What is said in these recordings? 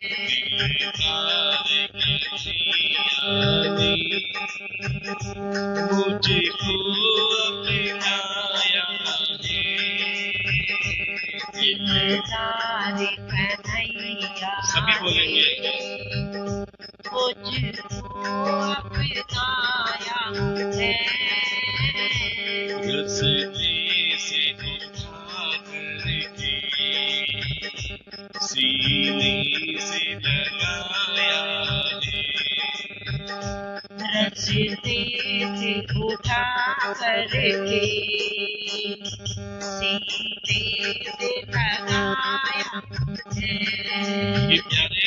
दिलदार कन्हैया मुझको अपनाया है। दिलदार कन्हैया सभी बोलेंगे मुझको अपनाया है। रस्ते से उठा करके सीने से लगाया है। रस्ते से उठा करके सीने से लगाया है। ये प्यारे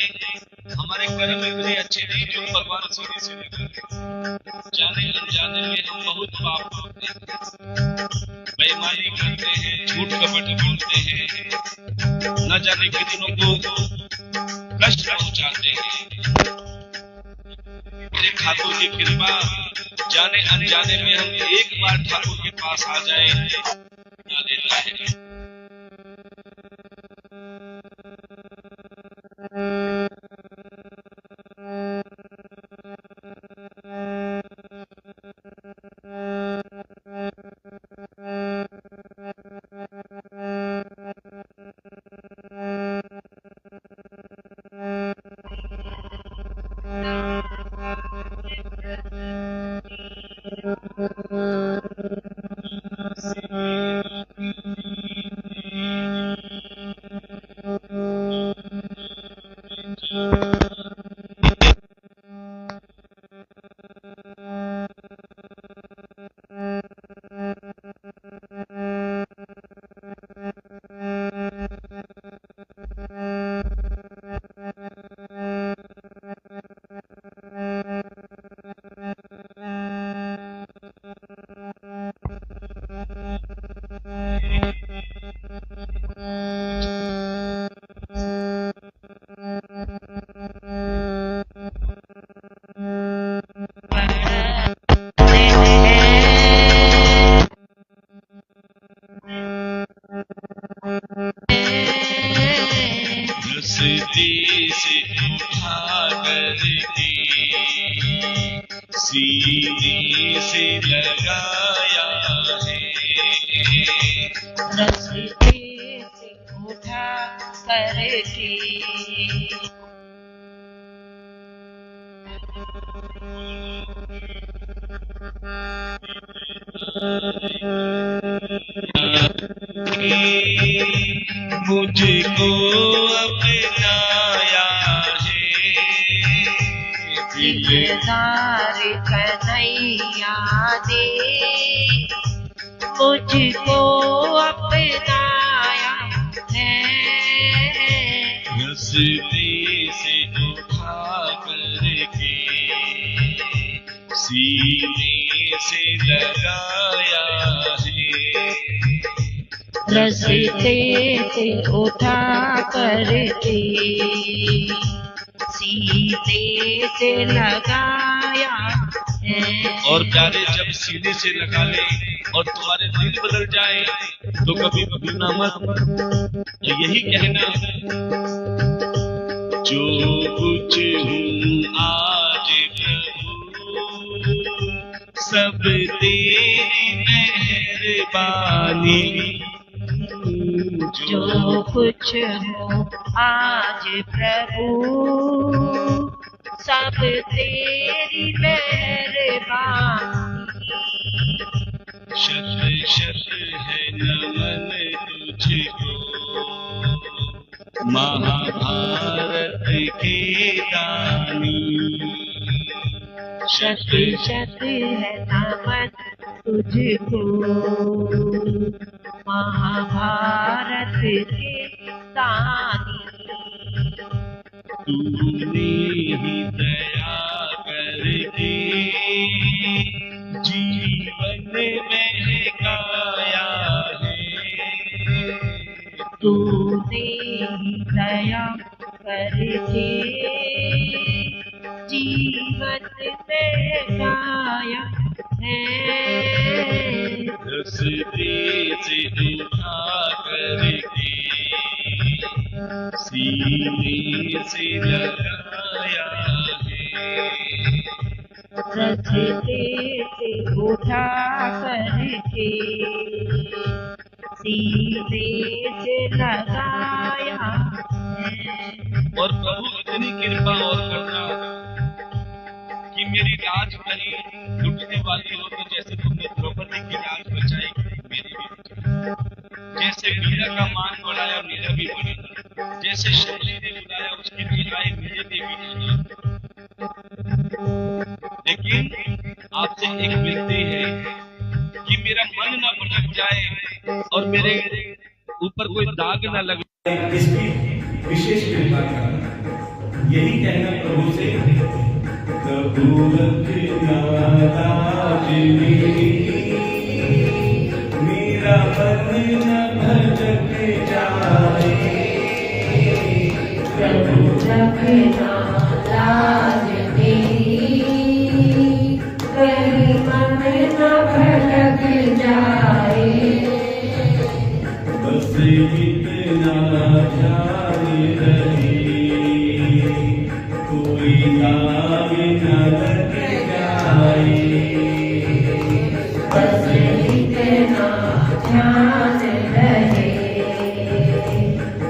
हमारे कर्म इतने अच्छे नहीं जो भगवान सीने से लगा। जाने अनजाने में हम बहुत पाप करते हैं, बेईमानी करते हैं, झूठ कपट बोलते हैं, न जाने कितनों को कष्ट पहुंचाते हैं। मेरे ठाकुर की कृपा, जाने अनजाने में हम एक बार ठाकुर के पास आ जाए बना देता है। रस्ते से उठा करके सीने से लगाया है। रस्ते से उठा करके मुझको अपनाया है। दिलदार कन्हैया ने मुझको अपनाया है। रस्ते से उठा करके सीने से लगाया है। रस्ते से उठा करके सीने से लगाया है। और प्यारे जब सीने से लगा ले और तुम्हारे दिल बदल जाए तो कभी भूलना मत, यही कहना जो कुछ हूँ आज प्रभु सब तेरी मेहरबानी। जो कुछ हो आज प्रभु सब तेरी मेहरबानी। शत शत है नमन तुझको महाभारत के दानी। शत शत है नमन तुझको महाभारत के दानी। तूने ही दया करके जीवन महकाया है। तूने ही दया करके जीवन में गाया है। रस्ते से उठा करके सीने सीने से लगाया है। रस्ते से उठा करके सीने से लगाया है। और प्रभु इतनी कृपा और करना कि मेरी लाज कहीं लुटने वाली हो तो जैसे तुमने द्रौपदी की लाज बचाई मेरी भी बचाई। जैसे मीरा का मान बढ़ाया मेरा भी बढ़ा। जैसे शबरी ने बुलाया उसकी बिलाई मेरे भी बिलाई। लेकिन आपसे एक विनती है कि मेरा मन न भटक जाए और मेरे ऊपर कोई दाग न लगे। इसकी विशेष कृपा करना, यही कहना प्रभु से, प्रभु रखना लाज मेरी, मेरा मन न भटक जाए। प्रभु रखना लाज मेरी, कहीं मन न भटक जाए। बस इतना ध्यान रहे, कोई दाग न लग जाए। बस इतना ध्यान रहे,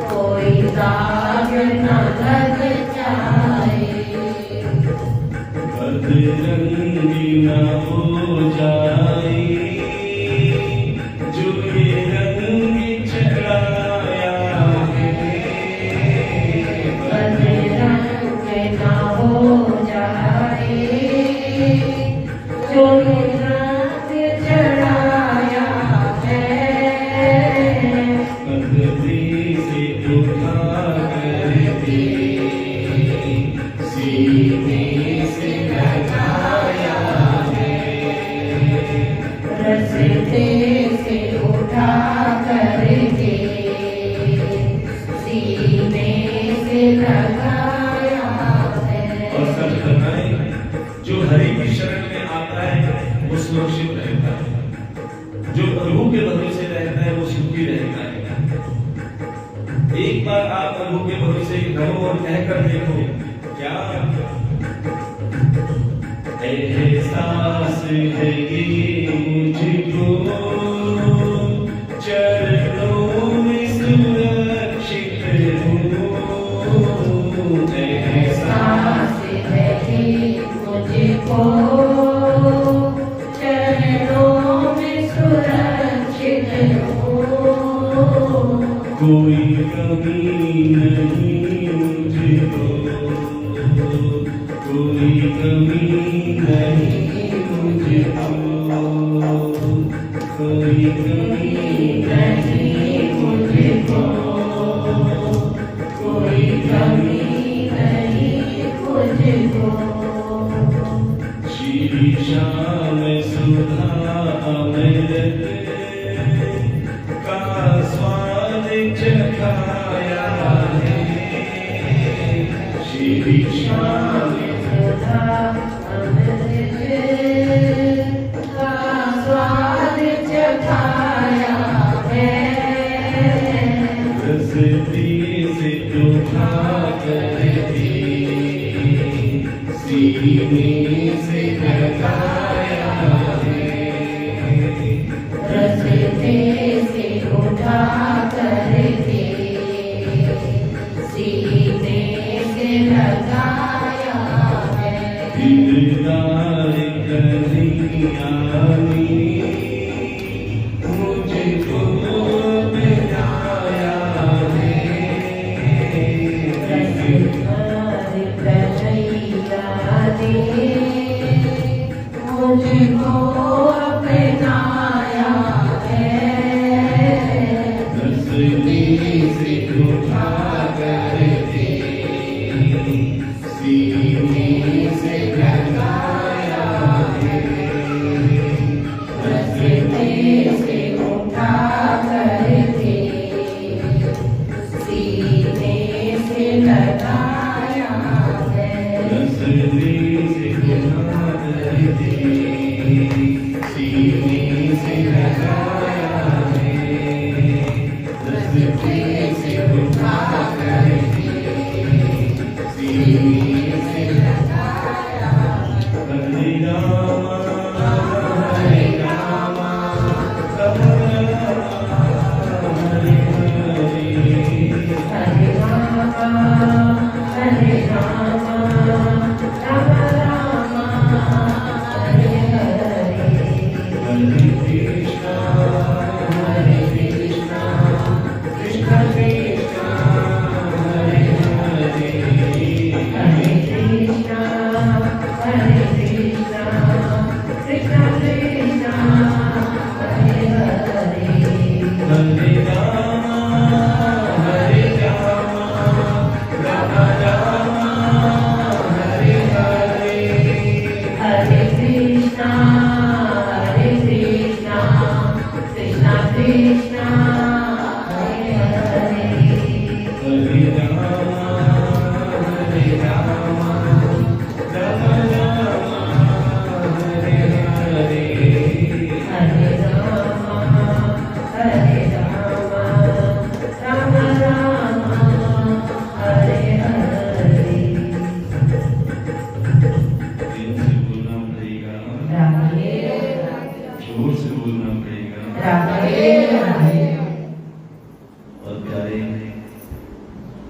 कोई दाग न लग जाए। बदरंगी न हो जाए जो ये रंग चढ़ाया है। बदरंग न हो जाए जो रंग चढ़ाया है। कंधे से उठा करके सीने से लगाया है। रस्ते से उठा करके सीने से लगाया है। और सच बताएं, जो हरि की शरण में आता है वो सुरक्षित रहता है, जो प्रभु के भरोसे रहता है वो सुखी रहता है। एक बार आप प्रभु के भरोसे करो और कहकर देखो, क्या एहसास है ये मुझको, चरणों में सुरक्षित हूँ। एहसास है कि मुझको चरणों में सुरक्षित हूँ। कोई कमी नहीं मुझको, कोई कमी नहीं मुझको, कोई कमी नहीं मुझको, कोई कमी नहीं मुझको। श्री श्याम सुधा अमृत का स्वाद चखाया है। श्री श्याम सुधा अमृत का स्वाद चखाया है। रस्ते से उठा करके सीने से लगाया है। रस्ते से उठा करके सीने से लगाया है। दिलदार कन्हैया ने मुझको बनाया है। दिलदार कन्हैया ने मुझको अपनाया है। रस्ते से उठा करके सीने से लगाया है। रस्ते से उठा करके सीने से लगाया है। रस्ते से उठा करके सीने से लगाया है। रस्ते से उठा करके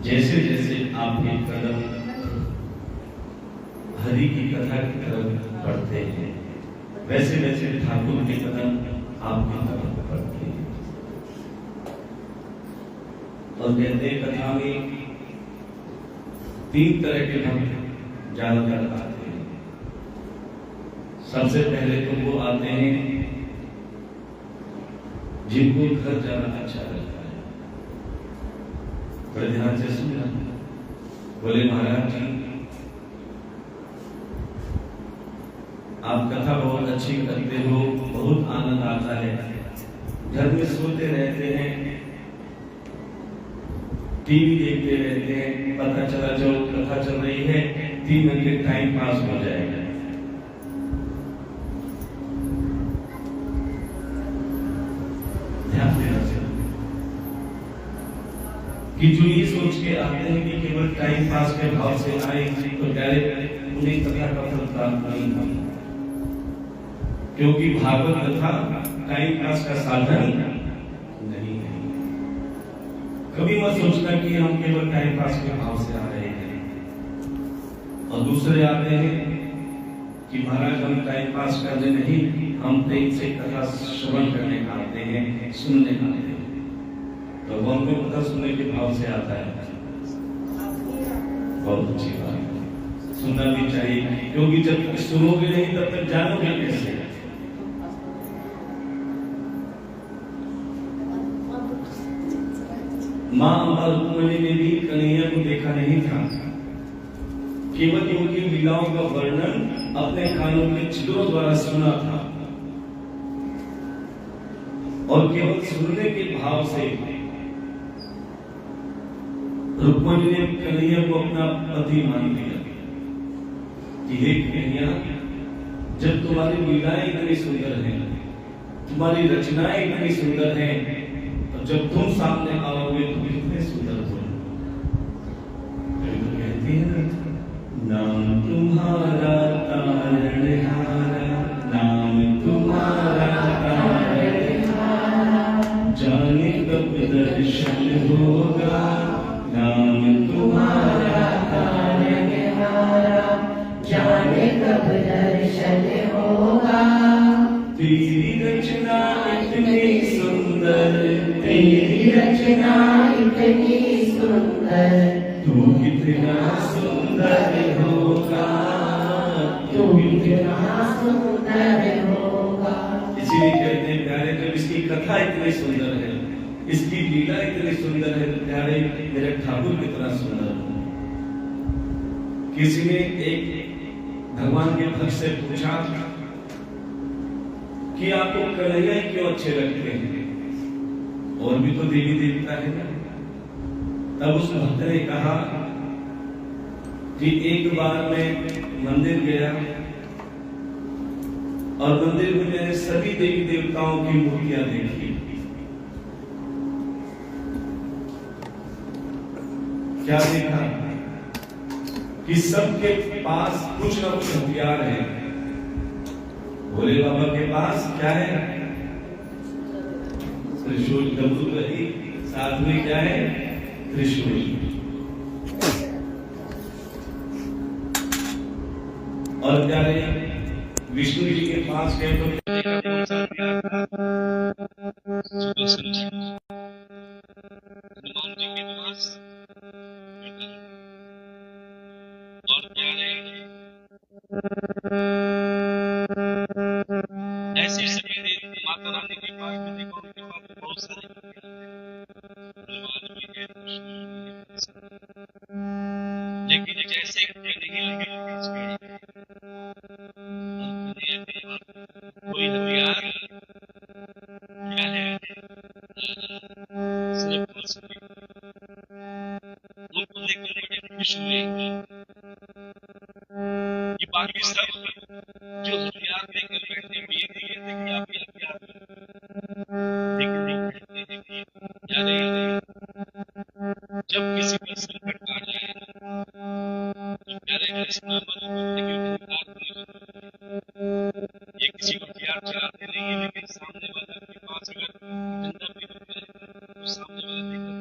जैसे जैसे आपके कदम हरि की कथा की तरफ बढ़ते हैं, वैसे वैसे ठाकुर के कदम आपकी तरफ बढ़ते हैं। और कहते हैं कथा में 3 तरह के भक्त ज्यादातर आते हैं। सबसे पहले तो वो आते हैं जिनको घर जाना अच्छा लगता है। बड़े ध्यान से सुनना। बोले महाराज जी आप कथा बहुत अच्छी करते हो, बहुत आनंद आता है, घर में सोते रहते हैं, टीवी देखते रहते हैं, पता चला जो कथा चल रही है 3 घंटे टाइम पास हो जाएगा। कि जो ये सोच के आते हैं कि केवल टाइम पास के भाव से आए तो डायरेक्ट उन्हें कथा का फल प्राप्त नहीं होगा, क्योंकि भागवत कथा टाइम पास का साधन नहीं है। कभी मत सोचना कि हम केवल टाइम पास के भाव से आ रहे हैं। और दूसरे आते हैं कि महाराज हम टाइम पास करने नहीं, हम प्रेम से कथा श्रवण करने आते हैं, सुनने आते हैं। तो वो हमको कथा सुनने के भाव से आता है, बहुत अच्छी बात है, सुनना भी चाहिए, क्योंकि जब तक सुनोगे नहीं तब तक जानोगे कैसे। माँ अम्बा रुक्मिणी ने भी कन्हैया को देखा नहीं था, केवल उनकी लीलाओं का वर्णन अपने कानों के छिद्रों द्वारा सुना था, और केवल सुनने के भाव से रुक्मिणी ने कन्हैया को अपना पति मान लिया कि हे कन्हैया, जब तुम्हारी लीलाएं इतनी सुंदर हैं, तुम्हारी रचनाएं इतनी सुंदर हैं, तो जब तुम सामने आओगे तो कितने सुंदर हो। तो कहती है नाम तुम्हारा तारणहारा, नाम तुम्हारा तारणहारा, जाने कब दर्शन होगा, नाम तुम्हारा तारणहारा, जाने कब दर्शन होगा। तेरी रचना इतनी सुंदर, तेरी रचना इतनी सुंदर, तू कितना सुंदर होगा, तू कितना सुंदर होगा। इसीलिए कहते हैं प्यारे, जब इसकी कथा इतनी सुंदर है, इसकी लीला इतनी सुंदर है, तो प्यारे मेरे ठाकुर कितना सुंदर हो। किसी ने एक भगवान के भक्त से पूछा कि आपको कन्हैया क्यों अच्छे लगते हैं, और भी तो देवी देवता है ना। तब उस भक्त ने कहा कि एक बार मैं मंदिर गया और मंदिर में मैंने सभी देवी देवताओं की मूर्तियां देखी। क्या देखा? कि सबके पास कुछ ना कुछ हथियार है। भोले बाबा के पास क्या है? त्रिशूल, डमरू रही, साथ में क्या है? त्रिशूल। और क्या है? विष्णु जी के पास गए तो कौन सा हथियार था? सुदर्शन जी। हनुमान जी के पास और क्या है? ऐसे सभी माता रानी के पास में देखो, उनके पास बहुत सारे हनुमान भी है, कृष्ण जी है। लेकिन जैसे नहीं लगे कोई हथियार क्या है? सिर्फ उनको लेकर के खुश हुए कि बाकी सब जो हथियार लेकर बैठे हुए ये थे कि आप ये हथियार लेकिन नहीं कहते हैं कि यारे जब किसी पर संकट आ जाए तो प्यारे कृष्ण ये किसी को हथियार चलाते नहीं है, लेकिन सामने वाले के पास अगर जिंदा भी होता है तो सामने वाले देखकर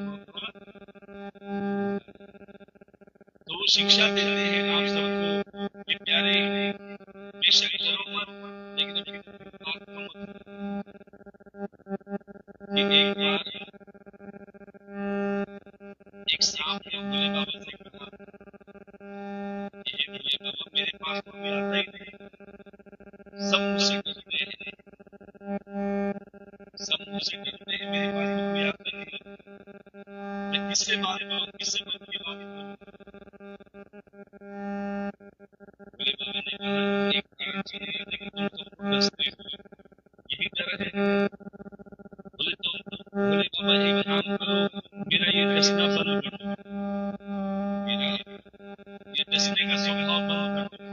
तो वो शिक्षा देते हैं आप सबको कि प्यारे बेशक डरो मत, लेकिन अपनी आत्मा मत। एक बार एक सांप ने भोले बाबा से कहा, ये भोले बाबा मेरे पास तो कोई आता ही नहीं, सब मुझसे डरते हैं, सब मुझसे डरते हैं, मेरे पास तो कोई आता नहीं, मैं किससे बात करूं, किससे बात करूं? भोले बाबा ने कहा एक बात है, लेकिन तुम तो डरते हो, यही डर है। बोले बाबा एक काम करो, मेरा ये डसना बंद कर दो, मेरा ये डसने का स्वभाव बंद कर दो।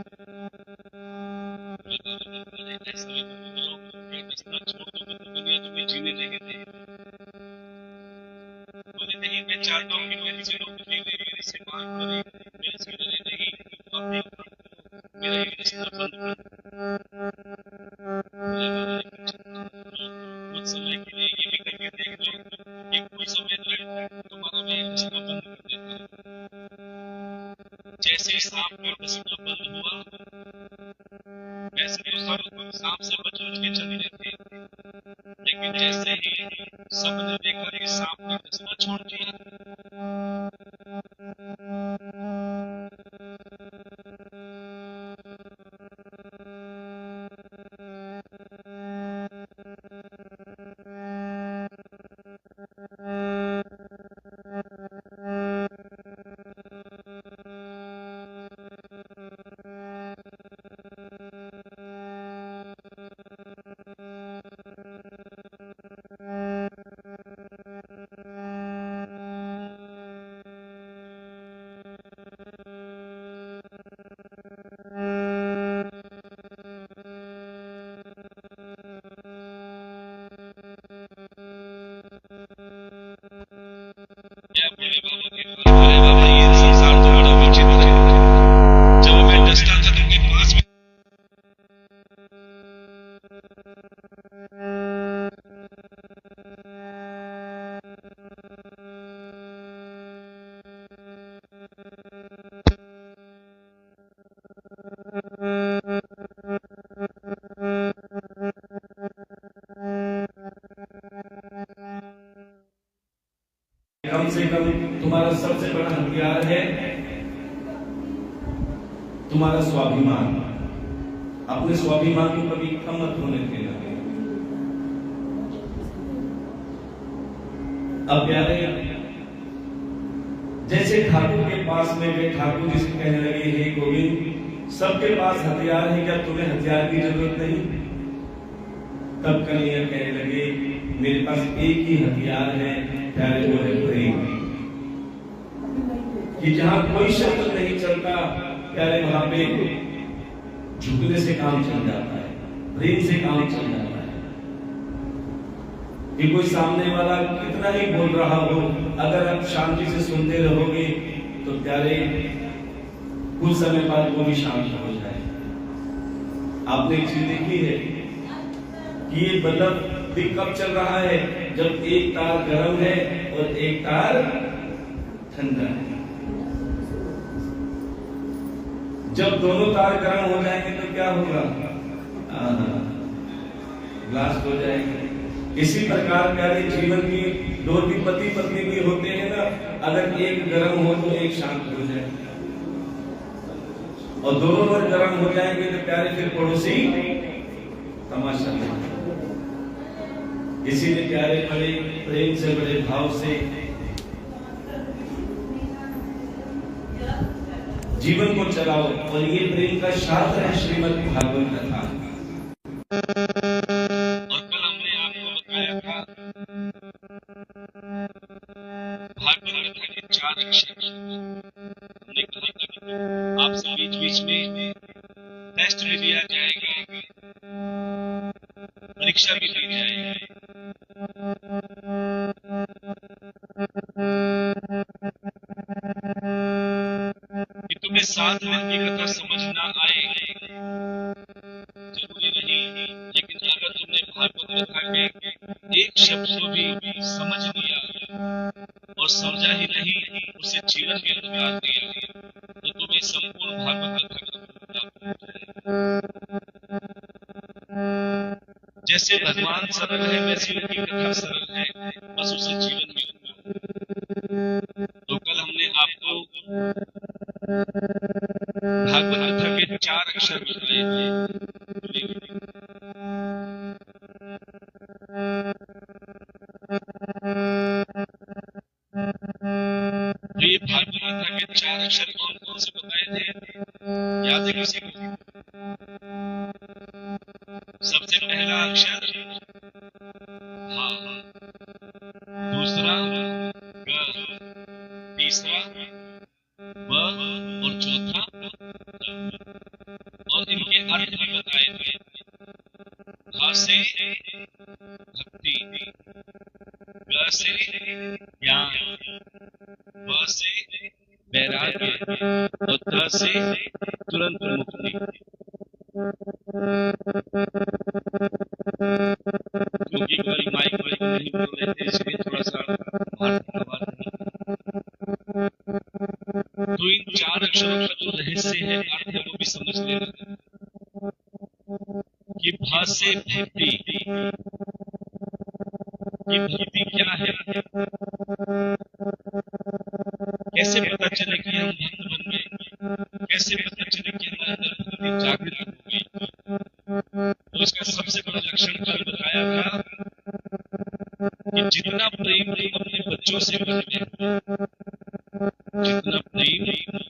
बोले बाबा ने बोला ऐसा भी मत करो, ये डसना छोड़ दो, मैं तो दुनिया तुम्हें जीने नहीं दे। बोले नहीं, मैं चाहता हूँ कि मेरी से लोग जीने, मेरे से बात करें, मेरे से डरे नहीं, आप एक काम करो, मेरा ये डसना बंद कर दो। बोले बाबा ने कुछ समय के लिए ये भी करके देख लो कि कोई समय तक तुम्हारा मैं डसना बंद कर देता हूँ। जैसे ही सांप का डसना बंद हुआ, वैसे तो सब सांप से बच के चले रहते, लेकिन जैसे ही सबने देखा कि सांप का डसना छोड़ दिया, भोले बाबा ये संसार तो बड़ा विचित्र है। जब मैं डसता था तो उनके पास में कम से कम तुम्हारा सबसे बड़ा हथियार है तुम्हारा स्वाभिमान। अपने स्वाभिमान को कभी कम मत होने देना। अब प्यारे जैसे ठाकुर के पास में गए, ठाकुर जी से कहने लगे हे गोविंद सबके पास हथियार है, क्या तुम्हें हथियार की जरूरत नहीं? तब कन्हैया कहने लगे मेरे पास एक ही हथियार है प्यारे, वो है प्रेम। कि जहां कोई शब्द नहीं चलता प्यारे वहां पे झुकने से काम चल जाता है, प्रेम से काम चल जाता है। कि कोई सामने वाला कितना ही बोल रहा हो, अगर आप शांति से सुनते रहोगे तो प्यारे कुछ समय बाद वो भी शांत हो जाए। आपने एक चीज देखी है कि ये बल्ब भी कब चल रहा है, जब एक तार गर्म है और एक तार ठंडा है। जब दोनों तार गर्म हो जाएंगे तो क्या होगा? ब्लास्ट हो जाएंगे। इसी प्रकार प्यारे जीवन की दो भी पति पत्नी भी होते हैं ना, अगर एक गर्म हो तो एक शांत हो जाए, और दोनों अगर गर्म हो जाएंगे तो प्यारे फिर पड़ोसी तमाशा नहीं। इसीलिए प्यारे बड़े प्रेम से, बड़े भाव से जीवन को चलाओ, और ये प्रेम का शास्त्र है श्रीमद् भागवत कथा। और कल हमने आपको बताया था भागवत कथा के 4 अक्षर। हमने कहा था कि आपसे बीच बीच में टेस्ट भी दिया जाएगा, परीक्षा भी ली जाएगी। कि तुम्हें 7 दिन की कथा समझ ना आए जरूरी नहीं, लेकिन अगर तुमने भागवत कथा के एक शब्द को भी समझ लिया और समझा ही नहीं, उसे जीवन में उतार दिया, तो तुम्हें संपूर्ण भागवत कथा जैसे भगवान सरल है वैसे उनकी कथा सरल है, बस उसे जीवन में उतार। तो कल हमने आपको भागवत कथा के 4 अक्षर बताए थे। तो ये भागवत कथा के 4 अक्षर कौन कौन से बताए थे? याद है किसी को? सबसे पहला अक्षर हा, दूसरा ग, तीसरा व और चौथा द। और इनके अर्थ भी बताए थे। हा से भक्ति, ग से ज्ञान, व से वैराग्य और द से तुरंत मुक्ति। क्योंकि कल माइक नहीं बोल रहे थे, इसलिए थोड़ा सा तो इन 4 अक्षरों का जो रहस्य है, अर्थ है, वो भी समझ लेना कि भा से भक्ति, ये भक्ति क्या है? कैसे पता चले कि हम भक्त बन गए? कैसे पता चले कि हमारे अंदर भक्ति जागृत हो गई? तो इसका सबसे बड़ा लक्षण कल बताया था कि जितना प्रेम तुम अपने बच्चों से करते हो, जितना प्रेम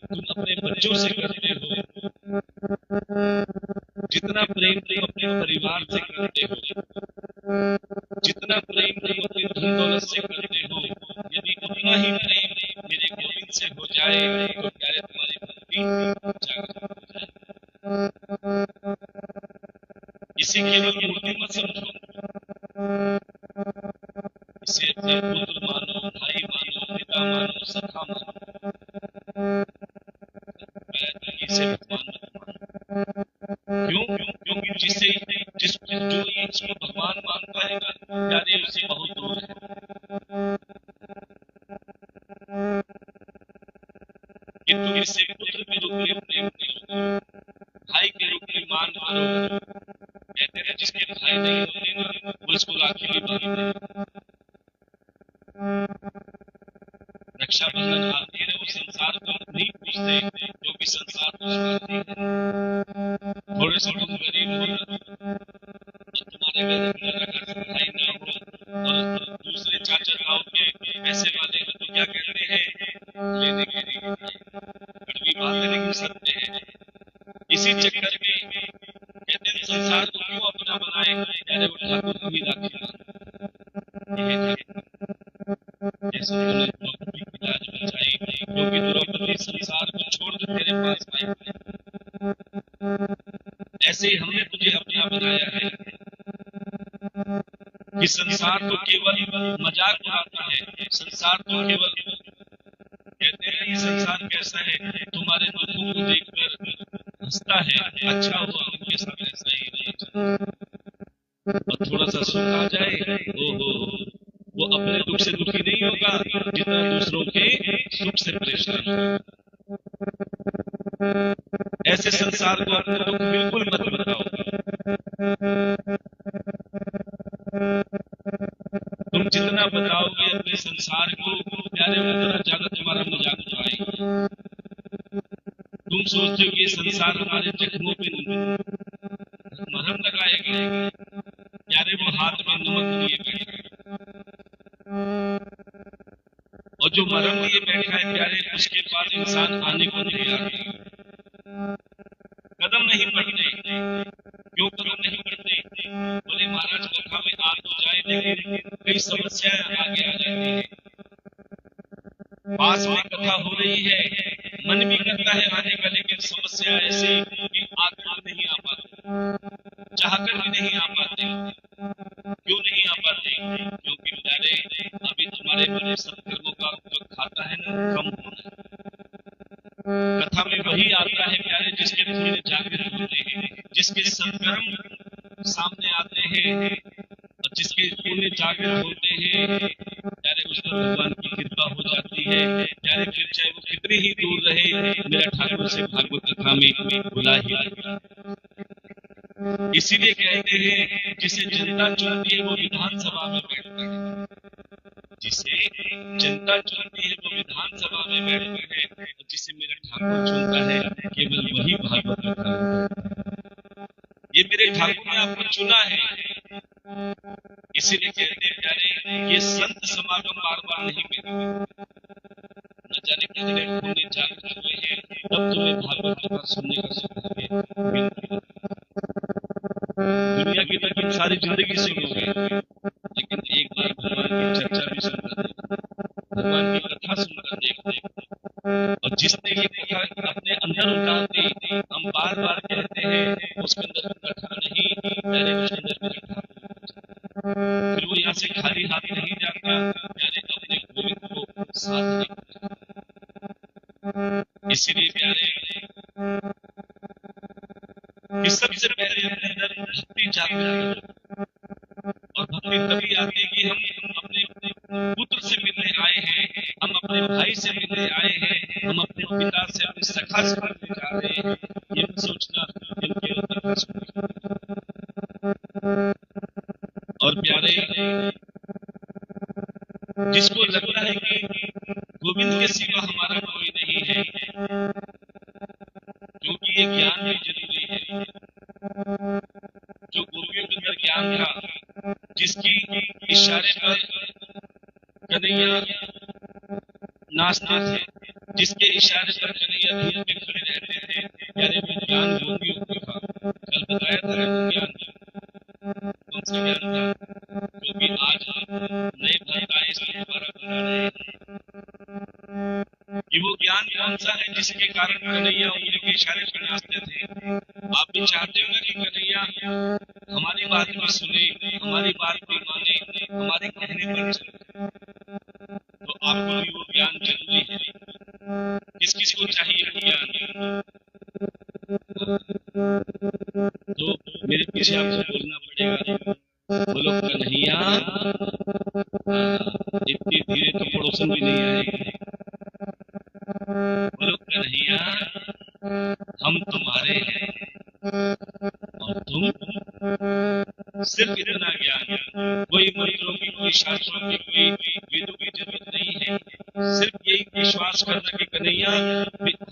तुम अपने बच्चों से करते हो, जितना प्रेम तुम अपने परिवार से करते हो, जितना प्रेम तुम अपनी धन दौलत से करते हो, यदि उतना ही प्रेम मेरे गोविंद से हो जाए तो प्यारे तुम्हारी भक्ति जागृत हो जाए। इसे केवल मूर्ति मत समझो, इसे अपने पुत्र मानो, भाई मानो, पिता मानो, सखा मानो, इसे भगवान मत मानो। क्यों? क्योंकि जो इसको भगवान मानता है प्यारे उसे बहुत दूर है। कि तुम इससे पुत्र के रूप में प्रेम करो, भाई के रूप में मान करो। कहते हैं जिसके भाई नहीं होते ना, वो इसको राखी भी बांधते। रक्षाबंधन आती है, वो संसार को नहीं पूछते, क्योंकि संसार को सुनाती है। थोड़े से तुम गरीब हो और तुम्हारे घर अगर भाई ना हो और दूसरे चाचा ताऊ के पैसे वाले हो तो क्या कहते हैं? लेने के लिए कड़वी बात है, लेकिन सत्य है। इसी चक्कर में कहते हैं संसार को क्यों अपना बनाए, यानी वो ठाकुर को ही राखी जैसे द्रौपदी की लाज बचाई, क्योंकि द्रौपदी संसार को छोड़ कर तेरे पास आई। ऐसे ही हमने तुझे अपना बनाया है कि संसार तो केवल मजाक उड़ाता है, संसार तो केवल कहते हैं ये संसार कैसा है, तुम्हारे दुखों को देख हंसता है, अच्छा हुआ उनके साथ ऐसा ही नहीं चला। और थोड़ा सा सुख आ जाए, ओहो, वो अपने दुख से दुखी नहीं होगा जितना दूसरों के सुख से परेशान होगा। ऐसे संसार को अपने दुख बिल्कुल मत बताओ। तुम जितना बताओगे अपने संसार को प्यारे, उतना ज्यादा तुम्हारा मजाक उड़ाएंगे। तुम सोचते हो कि ये संसार हमारे जख्मों पे मरहम लगाएगा, प्यारे वो हाथ में नमक लिए बैठा है, और जो मरहम लिए बैठा है प्यारे, उसके पास इंसान आने को नहीं आता, कदम नहीं बढ़ते। क्यों कदम नहीं बढ़ते? बोले महाराज कथा में आ तो जाए, लेकिन कई समस्याएं आगे आ जाती है। पास में कथा हो रही है, मन भी करता है आने का, लेकिन समस्या ऐसी कि आकर नहीं आ पाते, चाहकर भी नहीं आ पाते। क्यों नहीं आ पाते? क्योंकि प्यारे अभी तुम्हारे बड़े सत्कर्मों का जो खाता है ना, कम होना। कथा में वही आता है प्यारे जिसके पुण्य जागृत होते हैं, जिसके सत्कर्म सामने आते हैं, और जिसके पुण्य जागृत होते हैं प्यारे, उस पर भगवान की कृपा हो जाती है प्यारे। फिर चाहे वो कितनी ही दूर रहे, मेरा ठाकुर से भागवत कथा में बुला ही आता। इसीलिए कहते हैं जिसे जनता चुनती है वो विधानसभा में बैठता है, जिसे जनता चुनती है वो विधानसभा में बैठता है, और जिसे मेरा ठाकुर चुनता है केवल वही भागवत कथा होता है। ये मेरे ठाकुर ने आपको चुना है, इसीलिए कहते हैं प्यारे ये संत समागम बार बार नहीं मिलते। न जाने कितने पुण्य जागृत हुए हैं, तब तुम्हें भागवत कथा सुनने का सौभाग्य। दुनिया की तक सारी जिंदगी सुनोगे, लेकिन एक बार भगवान की चर्चा भी सुनकर देखो, भगवान की कथा सुनकर देखो। और जिसने ये कथा अपने अंदर उतार दी, हम बार बार कहते हैं उसके अंदर कथा नहीं, प्यारे उसके अंदर मेरा ठाकुर, फिर वो यहाँ से खाली हाथ नहीं जाता प्यारे, अपने गोविंद को साथ लेकर। इसीलिए प्यारे कि सबसे पहले अपने अंदर भक्ति जागृत हो, और भक्ति तभी आती है कि हम अपने पुत्र से मिलने आए हैं, हम अपने भाई से मिलने आए हैं, हम अपने पिता से, अपने सखा से मिलने जा रहे हैं। ये मत सोचना इनके कथा सुनने। और प्यारे जिसको लगता है कि गोविंद के सिवा हमारा कोई नहीं है, क्योंकि ये ज्ञान भी जरूरी है। जो गुरुओं के अंदर ज्ञान था, जिसकी इशारे पर कन्हैया नाचते थे, जिसके इशारे पर कन्हैया धूप में खड़े रहते थे, यानी वो ज्ञान योगियों को था। कल बताया था ज्ञान कौन सा ज्ञान था, क्योंकि आज नए भक्त आए इसलिए दोबारा बता रहे हैं कि वो ज्ञान कौन सा है जिसके कारण कन्हैया उंगली के इशारे पर नाचते थे। आप भी चाहते हो ना कि कन्हैया हमारी बात भी सुने, हमारी बात भी माने, हमारे कहने पर चले, तो आपको भी वो ज्ञान जरूरी है। किस किस को चाहिए वो ज्ञान? तो मेरे पीछे आपको बोलना पड़ेगा, बोलो कन्हैया। इतनी धीरे तो पड़ोसन भी नहीं आएगी। बोलो कन्हैया हम तुम्हारे हैं, और तुम सिर्फ इतना ज्ञान, कोई मंत्रों की, कोई शास्त्रों की, कोई वेदों की जरूरत नहीं है। सिर्फ यही विश्वास करना कि कन्हैया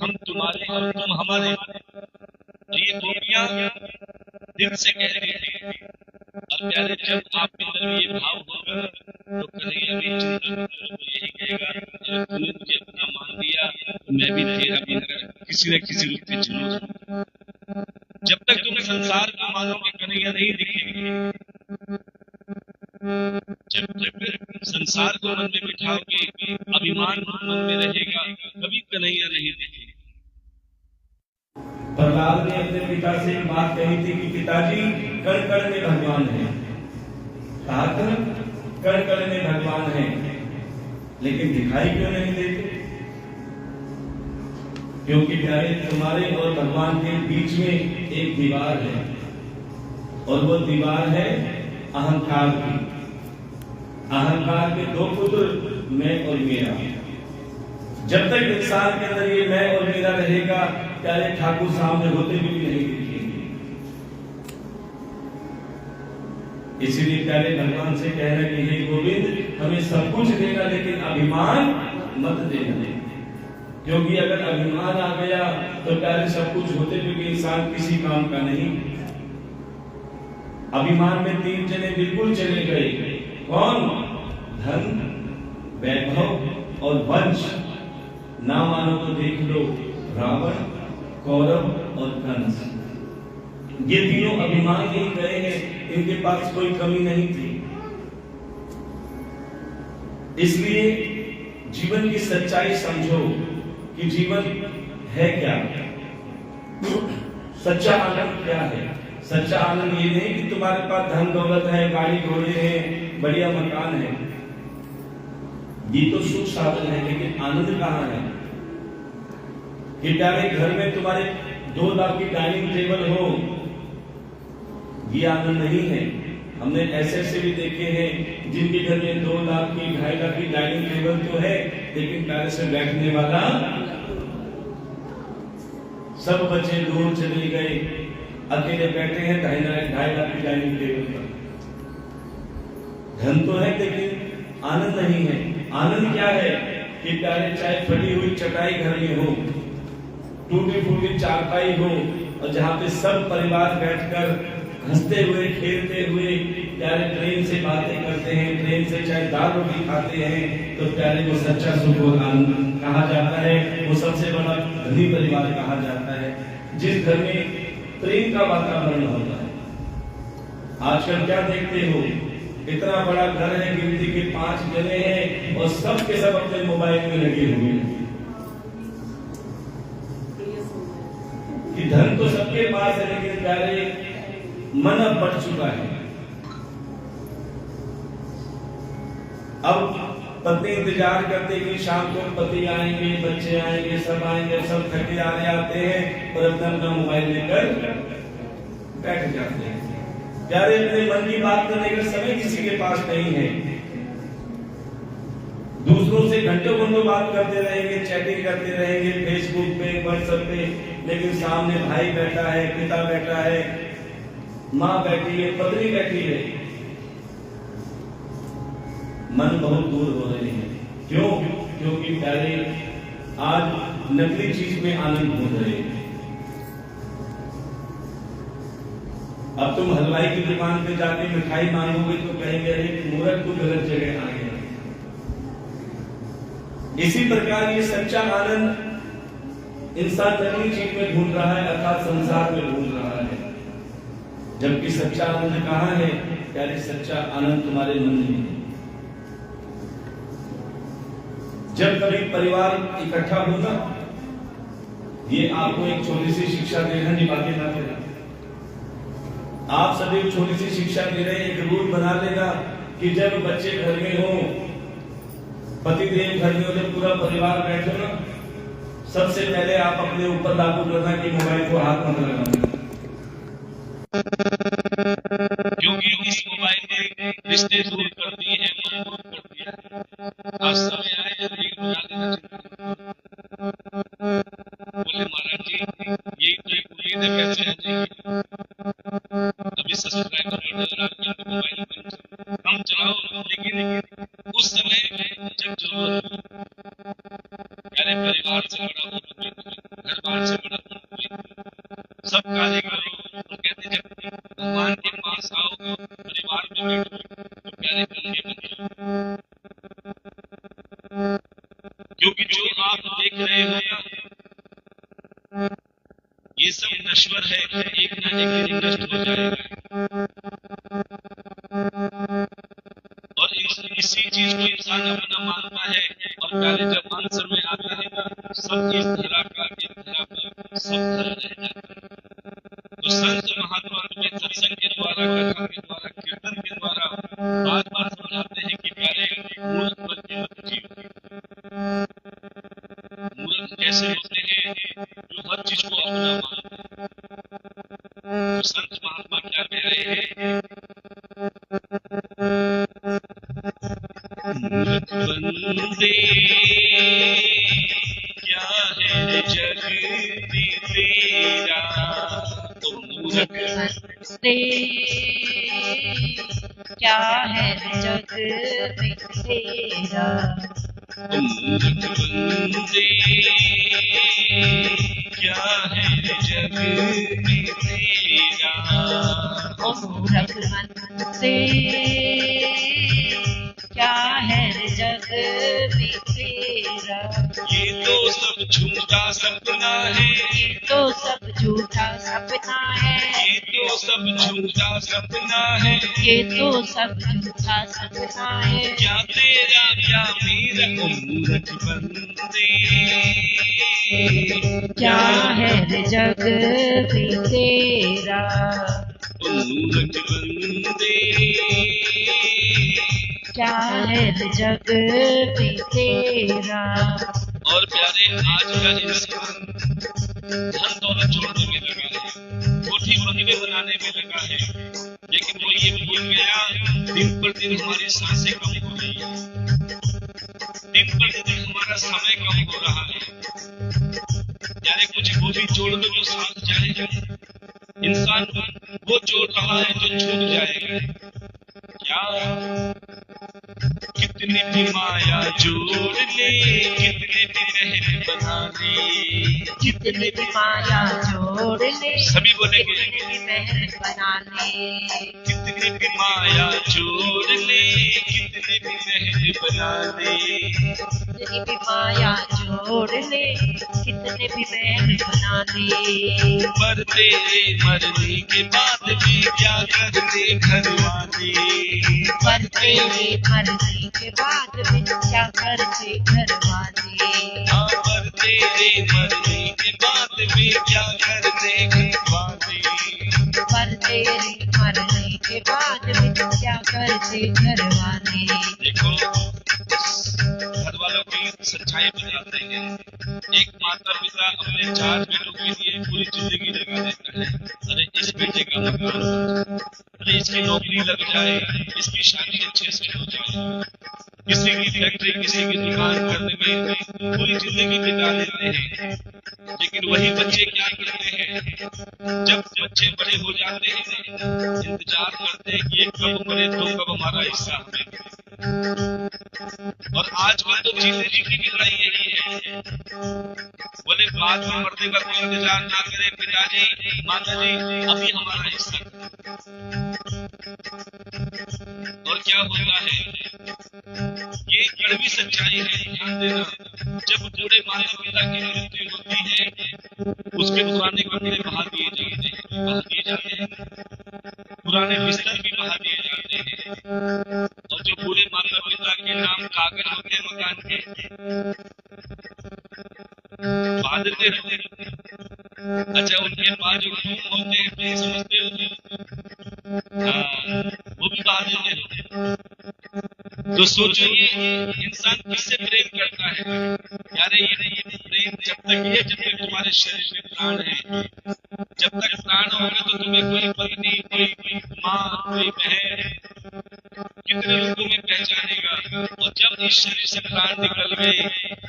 हम तुम्हारे और तुम हमारे। तो ये गोपियां दिल से कह रही थी। और प्यारे जब आपके अंदर ये भाव होगा तो कन्हैया भी चिंता यही कहेगा, तूने मुझे अपना मान दिया तो मैं भी तेरा बनकर किसी न किसी रूप में चलूंगा। जब तक तुम संसार को मानोगे कन्हैया नहीं दिखेंगे, जब तक संसार को मन में बिठाओगे, अभिमान मन में रहेगा, कभी कन्हैया नहीं दिखेगा। प्रहलाद ने अपने पिता से एक बात कही थी कि पिताजी कण कण में भगवान है। कहा था कण कण में भगवान है, लेकिन दिखाई क्यों नहीं देते? क्योंकि प्यारे तुम्हारे और भगवान के बीच में एक दीवार है, और वो दीवार है अहंकार की। अहंकार के दो पुत्र, मैं और मेरा। जब तक इंसान के अंदर ये मैं और मेरा रहेगा, प्यारे ठाकुर सामने होते भी नहीं दिखेंगे। इसीलिए प्यारे भगवान से कह रहे कि हे गोविंद, हमें सब कुछ देना, लेकिन अभिमान मत देना। क्योंकि अगर अभिमान आ गया तो प्यारे सब कुछ होते भी इंसान किसी काम का नहीं। अभिमान में 3 जने बिल्कुल चले गए। कौन? धन, वैभव और वंश। ना मानो तो देख लो, रावण, कौरव और कंस। ये तीनों अभिमान ही गए हैं, इनके पास कोई कमी नहीं थी। इसलिए जीवन की सच्चाई समझो कि जीवन है क्या, सच्चा आनंद क्या है। सच्चा आनंद ये नहीं कि तुम्हारे पास धन दौलत है, गाड़ी घोड़े हैं, बढ़िया मकान है। ये तो सुख साधन है, लेकिन आनंद कहाँ है? कि प्यारे घर में तुम्हारे 2 लाख की डाइनिंग टेबल हो, ये आनंद नहीं है। हमने ऐसे भी देखे हैं जिनके घर में 2 लाख की 2.5 लाख की डाइनिंग टेबल तो है, लेकिन प्यारे से बैठने वाला सब बच्चे दूर चले गए, अकेले बैठे हैं 2.5 लाख की डाइनिंग टेबल पर। धन तो है लेकिन आनंद नहीं है। आनंद क्या है कि प्यारे चाहे फटी हुई चटाई घर में हो, टूटी फूटी चारपाई हो, और जहाँ पे सब परिवार बैठकर हंसते हुए खेलते हुए प्यारे ट्रेन से बातें करते हैं, ट्रेन से चाहे दाल रोटी खाते हैं, तो प्यारे को सच्चा सुख और आनंद कहा जाता है। वो सबसे बड़ा धनी परिवार कहा जाता है, जिस घर में प्रेम का वातावरण होता है। आजकल क्या देखते हो, इतना बड़ा घर है, गिनती के 5 जने हैं और सब के सब अपने मोबाइल में लगे हुए हैं। कि धन तो सबके पास है, लेकिन प्यारे मन अब बढ़ चुका है। अब पत्नी इंतजार करते कि शाम को पति आएंगे, बच्चे आएंगे, सब आएंगे, सब थके हारे आते हैं और अपना मोबाइल लेकर बैठ जाते हैं। प्यारे अपने मन की बात करने का समय किसी के पास नहीं है। दूसरों से घंटों घंटों बात करते रहेंगे, चैटिंग करते रहेंगे फेसबुक पे, व्हाट्सएप पे, लेकिन सामने भाई बैठा है, पिता बैठा है, माँ बैठी है, पत्नी बैठी है, मन बहुत दूर हो रहे हैं। क्यों? क्योंकि प्यारे आज नकली चीज में आनंद हो रहे हैं। अब तुम हलवाई की दुकान पे जाके मिठाई मांगोगे तो कहेंगे अरे मूर्ख, तू गलत जगह आ गया। इसी प्रकार ये सच्चा आनंद इंसान नकली चीज में ढूंढ रहा है, अर्थात संसार में ढूंढ रहा है। जबकि सच्चा आनंद कहाँ है? प्यारे सच्चा आनंद तुम्हारे मन में है। जब कभी परिवार इकट्ठा होगा, ये आपको एक छोटी सी शिक्षा दे रहे हैं, बातें ना करें। आप सभी छोटी सी शिक्षा दे रहे हैं, एक रूल बना लेगा कि जब बच्चे घर में हो, पतिदेव घर में हो, जब पूरा परिवार बैठे ना, सबसे पहले आप अपने ऊपर लागू करना कि मोबाइल को हाथ मत लगाना। क्योंकि इस मोबाइल ने रिश्ते दूर कर दिए हैं, मन दूर कर दिया है। आज समय आए जब एक बुला देना चाहिए। बोले महाराज जी यही तो एक उम्मीद है, कैसे आ जाएगी? अभी सब्सक्राइब कर दो, मोबाइल हम चलाओ, लेकिन उस समय जब जरूरत हो, प्यारे परिवार से बड़ा हो, घर बार से बड़ा हो, सब कार्य करो। और कहते जब भगवान के पास आओ, परिवार में बैठो, तो प्यारे कंधे बने। क्योंकि जो आप देख रहे हो ये सब नश्वर है, एक ना एक दिन नष्ट हो जाएगा। और इसी चीज को इंसान अपना मानता है, और प्यारे जब अंत समय आता है सब इस धरा का सब धरा रह जाता है। तो संत महात्मा में सत्संग के द्वारा, कथा के द्वारा, कीर्तन के द्वारा बार बार समझाते हैं कि प्यारे मूर्ख बन के मत जियो। मूर्ख कैसे होते हैं? तो संत महात्मा क्या कह रहे हैं? मूर्ख बंदे क्या है जग में तेरा, तो मूर्ख बंदे क्या है जग में तेरा, तो मूर्ख बंदे क्या है जग में तेरा, मूर्ख बंदे क्या है जग में तेरा, ये तो सब झूठा सपना है, ये तो सब झूठा सपना है, ये तो सब झूठा सपना है, ये तो सब झूठा सपना है, क्या तेरा क्या मेरा, ओ मूर्ख बंदे क्या है जग में तेरा, ओ मूर्ख बंदे क्या है जग में तेरा। और प्यारे आज का इंसान धन दौलत छोड़ने में लगा है, कोठी बंगले बनाने में लगा है, लेकिन वो ये भूल गया दिन पर दिन हमारी सांसें कम हो रही है, दिन पर दिन हमारा समय कम हो रहा है। यानी कुछ वो भी जोड़ दो जो साथ जाएगा, इंसान वो जोड़ रहा है जो छूट जाएगा। क्या कितनी भी माया जोड़ ले, कितने भी महल बना ले, जितने भी माया जोड़ ले, सभी बोलेंगे कितने भी महल बना ले, कितने भी माया जोड़ ले, कितने भी महल बना ले, जितनी भी माया जोड़ ले, कितने भी महल बना ले, पर तेरे मरने के बाद भी क्या करते घर वाले, पर तेरे मरने के बाद भी क्या करते घर वाले, हाँ पर तेरे मरने के बाद भी क्या करते घर वाले, पर तेरे मरने के बाद भी क्या करते घर वाले। देखो घर वालों की सच्चाई बताते हैं। एक माता पिता अपने 4 बेटों के लिए पूरी जिंदगी लगा देता है, अरे इस बेटे का मकान, अरे इसकी नौकरी लग जाए, इसकी शादी अच्छे से हो जाए, किसी की फैक्ट्री किसी की दुकान करने में पूरी जिंदगी बिता देते हैं। लेकिन वही बच्चे क्या करते हैं, जब बच्चे बड़े हो जाते हैं इंतजार करते हैं कि ये कब मरे तो कब हमारा हिस्सा हमें। और आज कल तो जिंदगी की लड़ाई यही है, बोले बाद में मरने का कोई इंतजार ना करे, पिताजी माताजी अभी हमारा हिस्सा। और क्या होता है, ये कड़वी सच्चाई है, ध्यान देना। जब बूढ़े माता पिता की मृत्यु होती है, उसके पुराने कपड़े बहा दिए जाते हैं, पुराने बिस्तर भी बहा दिए जाते हैं, और जो बूढ़े माता पिता के नाम कागज होते हैं मकान के बहा देते हैं। अच्छा उनके पास जो रूम होते हैं समझते हो, हाँ वो भी बहा देते हैं। तो सोचो ये इंसान किससे प्रेम करता है? यार ये प्रेम जब तक तुम्हारे शरीर में प्राण है, जब तक प्राण होगा तो तुम्हें कोई पत्नी, कोई माँ, कोई बहन, कितने लोगों में पहचानेगा। और जब इस शरीर से प्राण निकल गए,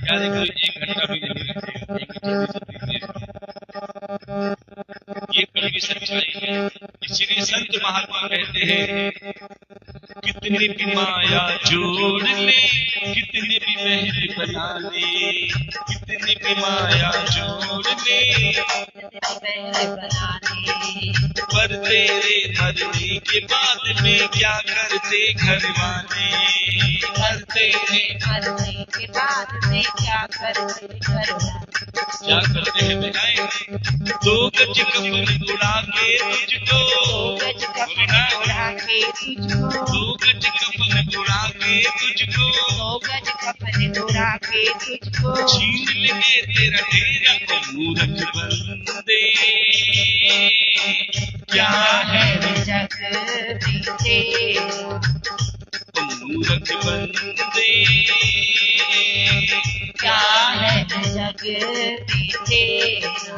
यार कोई 1 घंटा भी नहीं रखेगा, ये कड़वी सच्चाई है। इसीलिए संत महात्मा कहते हैं, कितनी भी माया जोड़ ले, कितनी भी महल बना ले, कितनी भी माया जोड़ ले, बना ले, पर तेरे मरने के बाद में क्या करते घर वाले, पर तेरे मरने के बाद में क्या करते घर वाले, क्या करते हैं बताएं? 2 गज कपड़े उड़ा के तुझको, 2 गज कपड़े उड़ा के तुझको, 2 गज कपड़े उड़ा के तुझको, 2 गज कपड़े उड़ा के तुझको, छीन लेंगे तेरा डेरा। ओ मूर्ख बंदे क्या है जग में तेरा, ओ मूर्ख बंदे क्या है जग में तेरा।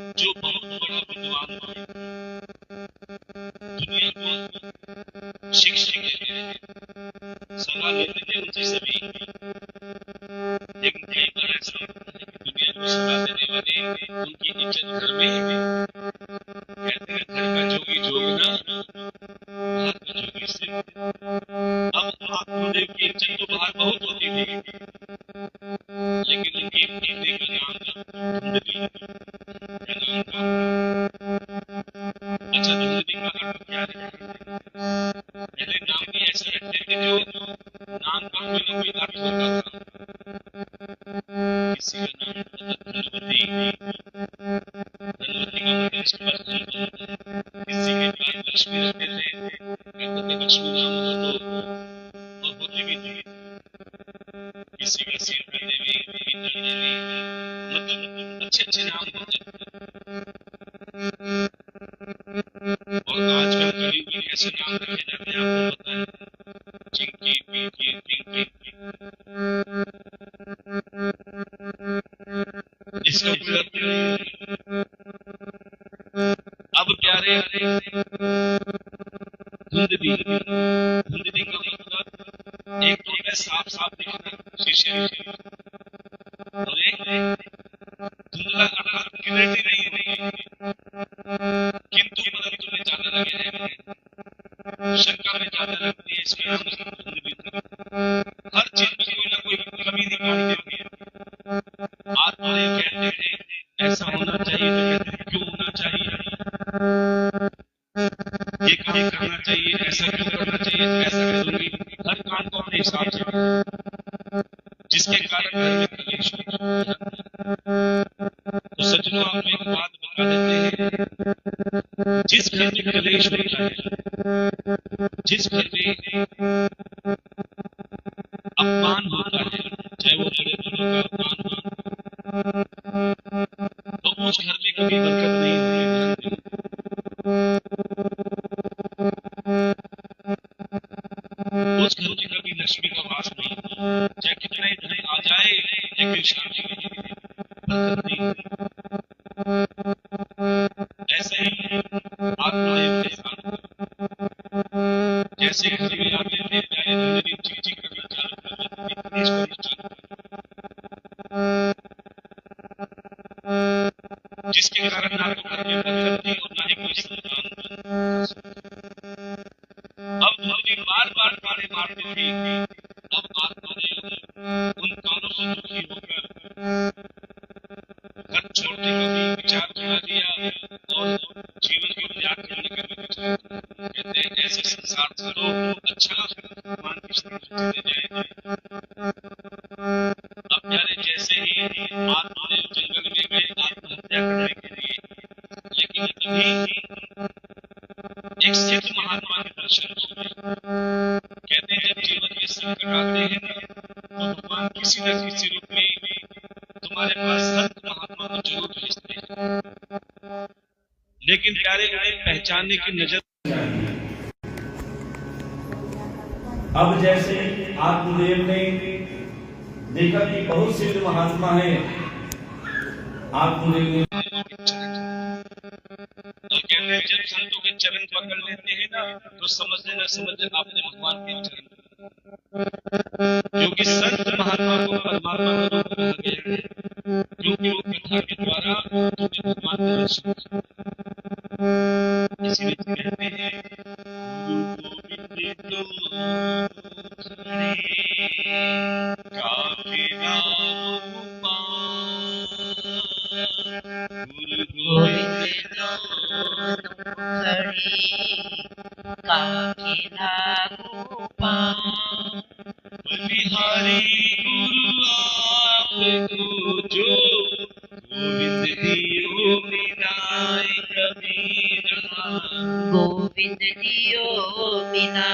बड़ा विद्वान हुआ, दुनिया को शिक्षा देते हैं, सलाह लेते हैं उनसे सभी। लेकिन कई बार ऐसा होता है कि दुनिया को सलाह देने वाले उनकी इज्जत घर में कहते हैं, घर का जोगी जोगना, बाहर का जोगी से। अब आत्मदेव की इज्जत तो बाहर बहुत होती थी, लेकिन एक महीने का नाम धुंधली का नाम था। अच्छा, धुंधली का अर्थ क्या है? पहले नाम भी ऐसे रखते थे जो नाम का कोई ना कोई अर्थ होता था। किसी का नाम धनवती, धनवती का मतलब इसके पास धन बहुत है। किसी के नाम लक्ष्मी रखते थे, कहते थे लक्ष्मी नाम होगा तो, और होती भी थी। किसी का सीता देवी, गीता देवी, मतलब अच्छे अच्छे नाम होते थे। और आजकल करीब भी ऐसे नाम रखे जाते हैं, आपको पता है, चिंकी, पिंकी, पिंकी। इसका मतलब क्या है? अब प्यारे धुंधली, धुंधली का मतलब एक तो है साफ साफ दिखना शीशे में, और एक धुंधला अर्थात क्लैरिटी नहीं है, किंतु मतलब तुम्हें ज्यादा लगे हैं, शंका में ज्यादा लगती है, इसके नाम से धुंधली। हर चीज में कोई ना कोई कमी निकालते होंगे। आत्माएं कहते हैं ऐसा होना चाहिए, तो कहते हैं क्यों होना चाहिए, ये काम करना चाहिए, ऐसा क्यों करना चाहिए, ऐसा करूंगी। हर काम को अपने हिसाब से, जिसके कारण घर में कलेश होता है। तो सज्जनों, आपको एक बात बता देते हैं, जिस घर में कलेश होता है, जिस घर में अपमान होता है, चाहे वो बड़े बड़ों का अपमान हो, तो उस घर में कभी बरकत नहीं होती। उस घर में कभी लक्ष्मी का वास नहीं होता। चाहे कितना ही धन आ जाए, लेकिन शांति नहीं होती, बरकत नहीं होती। ऐसे ही आत्माएं के साथ, जैसे घर में आते थे, चाहे धुंधली चीची करना चालू कर देते थे, कलेश करना चालू कर देते, जिसके कारण ना तो घर में बरकत थी और ना ही कोई संतान। अब धुंधली बार बार ताने मारती थी। अब आत्मा ने उन तानों से दुखी होकर घर छोड़ने का भी विचार करा दिया और जीवन को त्याग करने का भी विचार। कहते हैं ऐसे संसार छोड़ो, अच्छा भगवान कृष्ण चले जाएंगे। अब प्यारे, जैसे ही आत्मा ने जंगल में गए आत्महत्या करने के लिए, लेकिन तभी एक सिद्ध महात्मा के दर्शन हो गए। कहते हैं जब जीवन में संकट आते हैं ना, तो भगवान किसी न किसी रूप में तुम्हारे पास संत महात्मा को जरूर भेजते हैं। लेकिन प्यारे, उन्हें पहचानने की नजर चाहिए। अब जैसे आत्मदेव ने देखा कि बहुत सिद्ध महात्मा है, आत्मदेव ने तो कहते हैं जब संतों के चरण पकड़ लेते हैं ना, तो समझ लेना आपने भगवान के चरण, क्योंकि संत महात्मा को परमात्मा का रूप कहा गया है, क्योंकि वो कथा के द्वारा तुम्हें भगवान का दर्शन। इसीलिए कहते हैं गुरु गोविंद काफी नाम गुरु गोविंद बलिहारी गुरु आपको जो गोविंद दियो मिलाए कबीरा, गोविंद दियो बिना।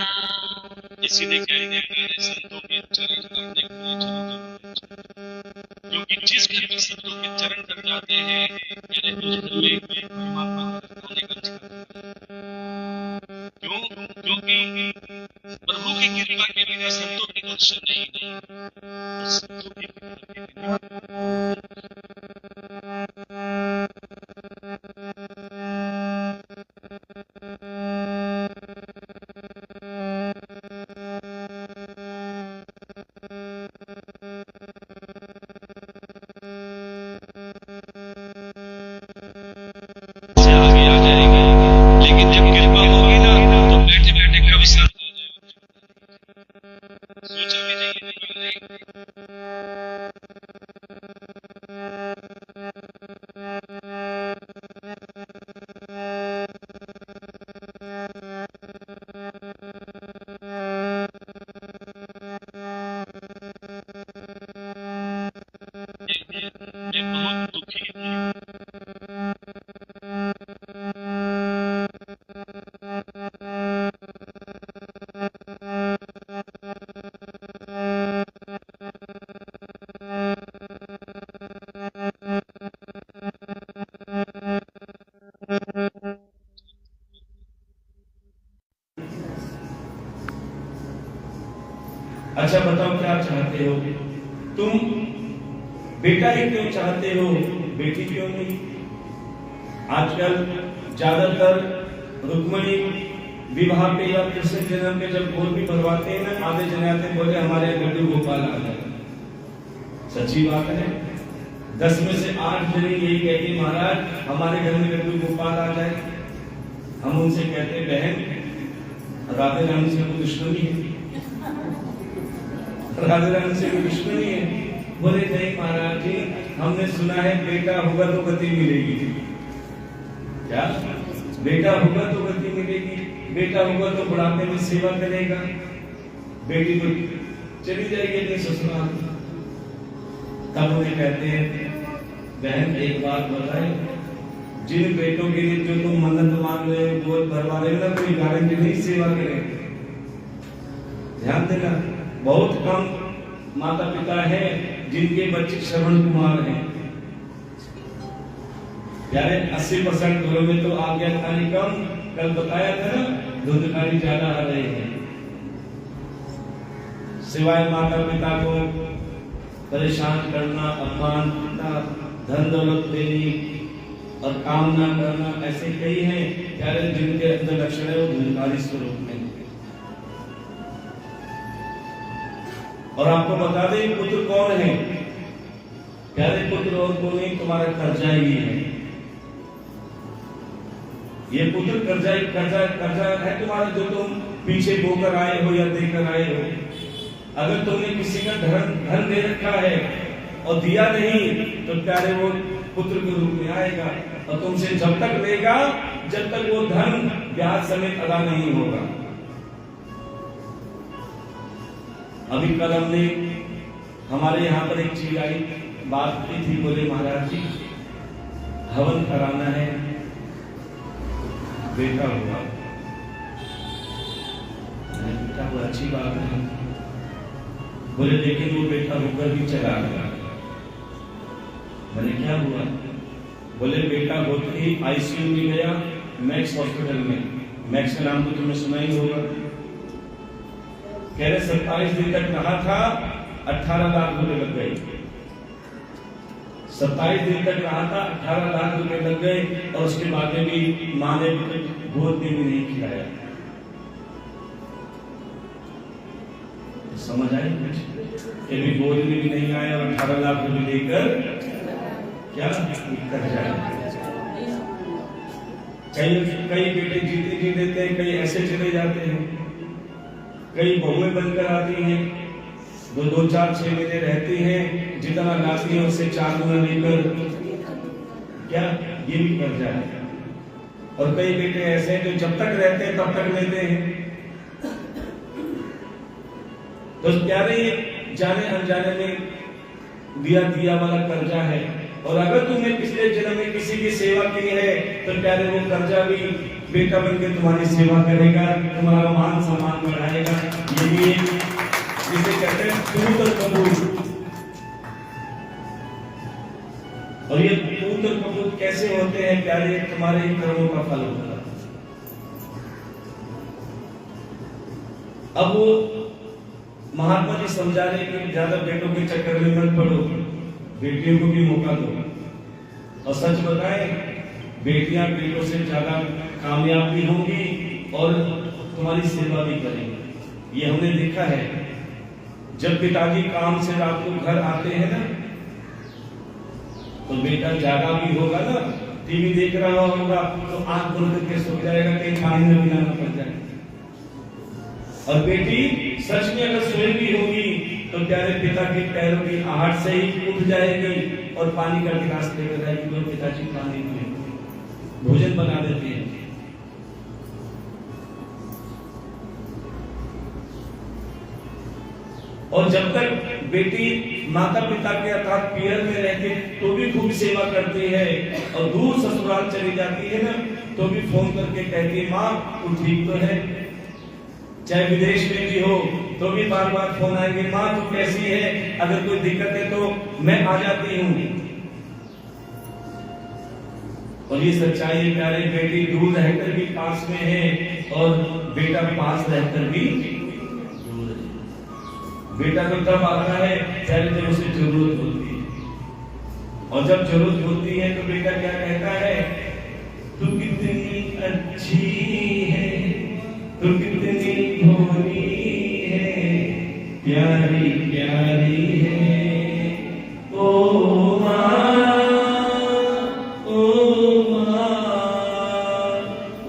इसीलिए कह गया संतों के चरण करने के लिए चलो, क्योंकि जिस घर में संतों के चरण कर जाते हैं, मेरे उस घर में परमात्मा का आने का क्यों? क्योंकि प्रभु की कृपा के बिना संतों के दर्शन नहीं, संतों की कृपा के बिना अच्छा बताओ क्या चाहते हो तुम? बेटा ही क्यों चाहते हो, बेटी क्यों नहीं? आजकल ज्यादातर रुक्मणी विवाह पे या कृष्ण जन्म पे जब गोद भी भरवाते हैं ना, आधे जने आते बोले हमारे लड्डू गोपाल आ जाए। सच्ची बात है, 10 में से 8 जने यही कहते महाराज हमारे घर में लड्डू गोपाल आ जाए। हम उनसे कहते बहन राधे रानी से कोई दुश्मनी है, राधे रानी से कोई दुश्मनी है। बोले नहीं महाराज जी, हमने सुना है बेटा होगा तो गति मिलेगी। क्या बेटा होगा तो गति मिलेगी? बेटा होगा तो बुढ़ापे में सेवा करेगा, बेटी तो चली जाएगी अपने ससुराल। तब उन्हें कहते हैं बहन एक बात बताए, जिन बेटों के लिए जो तुम मन्नत मांग रहे हो, गोद भरवा रहे हो ना, कोई गारंटी नहीं सेवा करेंगे। ध्यान देना, बहुत कम माता पिता है जिनके बच्चे श्रवण कुमार हैं। यानी 80% घरों में तो आज्ञाकारी कम, कल बताया था ना, धुंधकारी ज्यादा आ रहे हैं। सिवाय माता पिता को परेशान करना, अपमान करना, धन दौलत देनी और काम ना करना, ऐसे कई हैं प्यारे जिनके अंदर लक्षण है वो धुंधकारी स्वरूप में। और आपको बता दें पुत्र कौन है? प्यारे पुत्र और को नहीं, तुम्हारा कर्जा ही है। ये पुत्र कर्जा है तुम्हारा, जो तुम पीछे बोकर आए हो या देकर आए हो। अगर तुमने किसी का धन दे रखा है और दिया नहीं तो प्यारे वो पुत्र के रूप में आएगा और तुमसे जब तक लेगा जब तक वो धन ब्याज समेत अदा नहीं होगा। अभी कल हमने हमारे यहाँ पर एक चीज आई, बात की थी, बोले महाराज जी हवन कराना है, बेटा हुआ। बेटा वो अच्छी बात है, बोले लेकिन वो बेटा होकर भी चला गया। मैंने क्या हुआ? बोले बेटा होते ही आईसीयू में गया, मैक्स हॉस्पिटल में। मैक्स का नाम तो तुमने सुना ही होगा। कह रहे 27 दिन तक रहा था, 18 लाख रुपए लग गए। 27 दिन तक रहा था, 18 लाख रुपए लग गए और उसके बाद में भी मां ने गोद में भी नहीं खिलाया। समझ आई? ये भी गोद में भी नहीं आया और 18 लाख रुपए लेकर क्या कर जाए। कई बेटे जीते जी देते हैं, कई ऐसे चले जाते हैं, कई बहुएं बनकर आती हैं, 2-4-6 महीने रहती हैं, जितना लाती है उससे 4 गुना लेकर क्या ये भी कर जाए। और कई बेटे ऐसे हैं जो जब तक रहते हैं तब तक लेते हैं। तो प्यारे जाने अनजाने में दिया वाला कर्जा है। और अगर तुमने पिछले जन्म में किसी की सेवा की है तो प्यारे वो कर्जा भी बेटा बनकर तुम्हारी सेवा करेगा, तुम्हारा मान सम्मान बढ़ाएगा। ये भी जिसे कहते हैं पुत्र कपूर। और ये पुत्र कपूर कैसे होते हैं प्यारे? तुम्हारे कर्मों का फल होता है। अब वो महात्मा जी समझा रहे कि ज्यादा बेटों के चक्कर में मत पड़ो, बेटियों को भी मौका दो। और सच बताएं, बेटियां बेटों से ज्यादा कामयाब भी होंगी और तुम्हारी सेवा भी करेंगी। ये हमने देखा है, जब पिताजी काम से रात को घर आते हैं ना तो बेटा जागा भी होगा ना, टीवी देख रहा होगा तो आंख खोल करके सो जाएगा, कहीं पानी में भी ना पड़ जाए। और बेटी सच में अगर सोई भी होगी तो प्यारे पिता के पैरों की आहट से ही उठ जाएगी और पानी का गिलास लेकर आएगी, तो पिताजी पानी पिए, भोजन बना देते हैं। और जब तक बेटी माता पिता के अर्थात पियर में रहती तो भी खूब सेवा करती है, और दूर ससुराल चली जाती है ना तो भी फोन करके कहती है माँ तू ठीक तो है। चाहे विदेश में भी हो तो भी बार बार फोन आएंगे, माँ तू कैसी है, अगर कोई दिक्कत है तो मैं आ जाती हूँ। और ये सच्चाई है प्यारे, बेटी दूर रहकर भी पास में है और बेटा पास रहकर भी दूर है। बेटा तो तब आता है जब उसे जरूरत होती है, और जब जरूरत होती है तो बेटा क्या कहता है, तू कितनी अच्छी है, तू कितनी भोली है, प्यारी प्यारी है, ओ माँ, ओ माँ,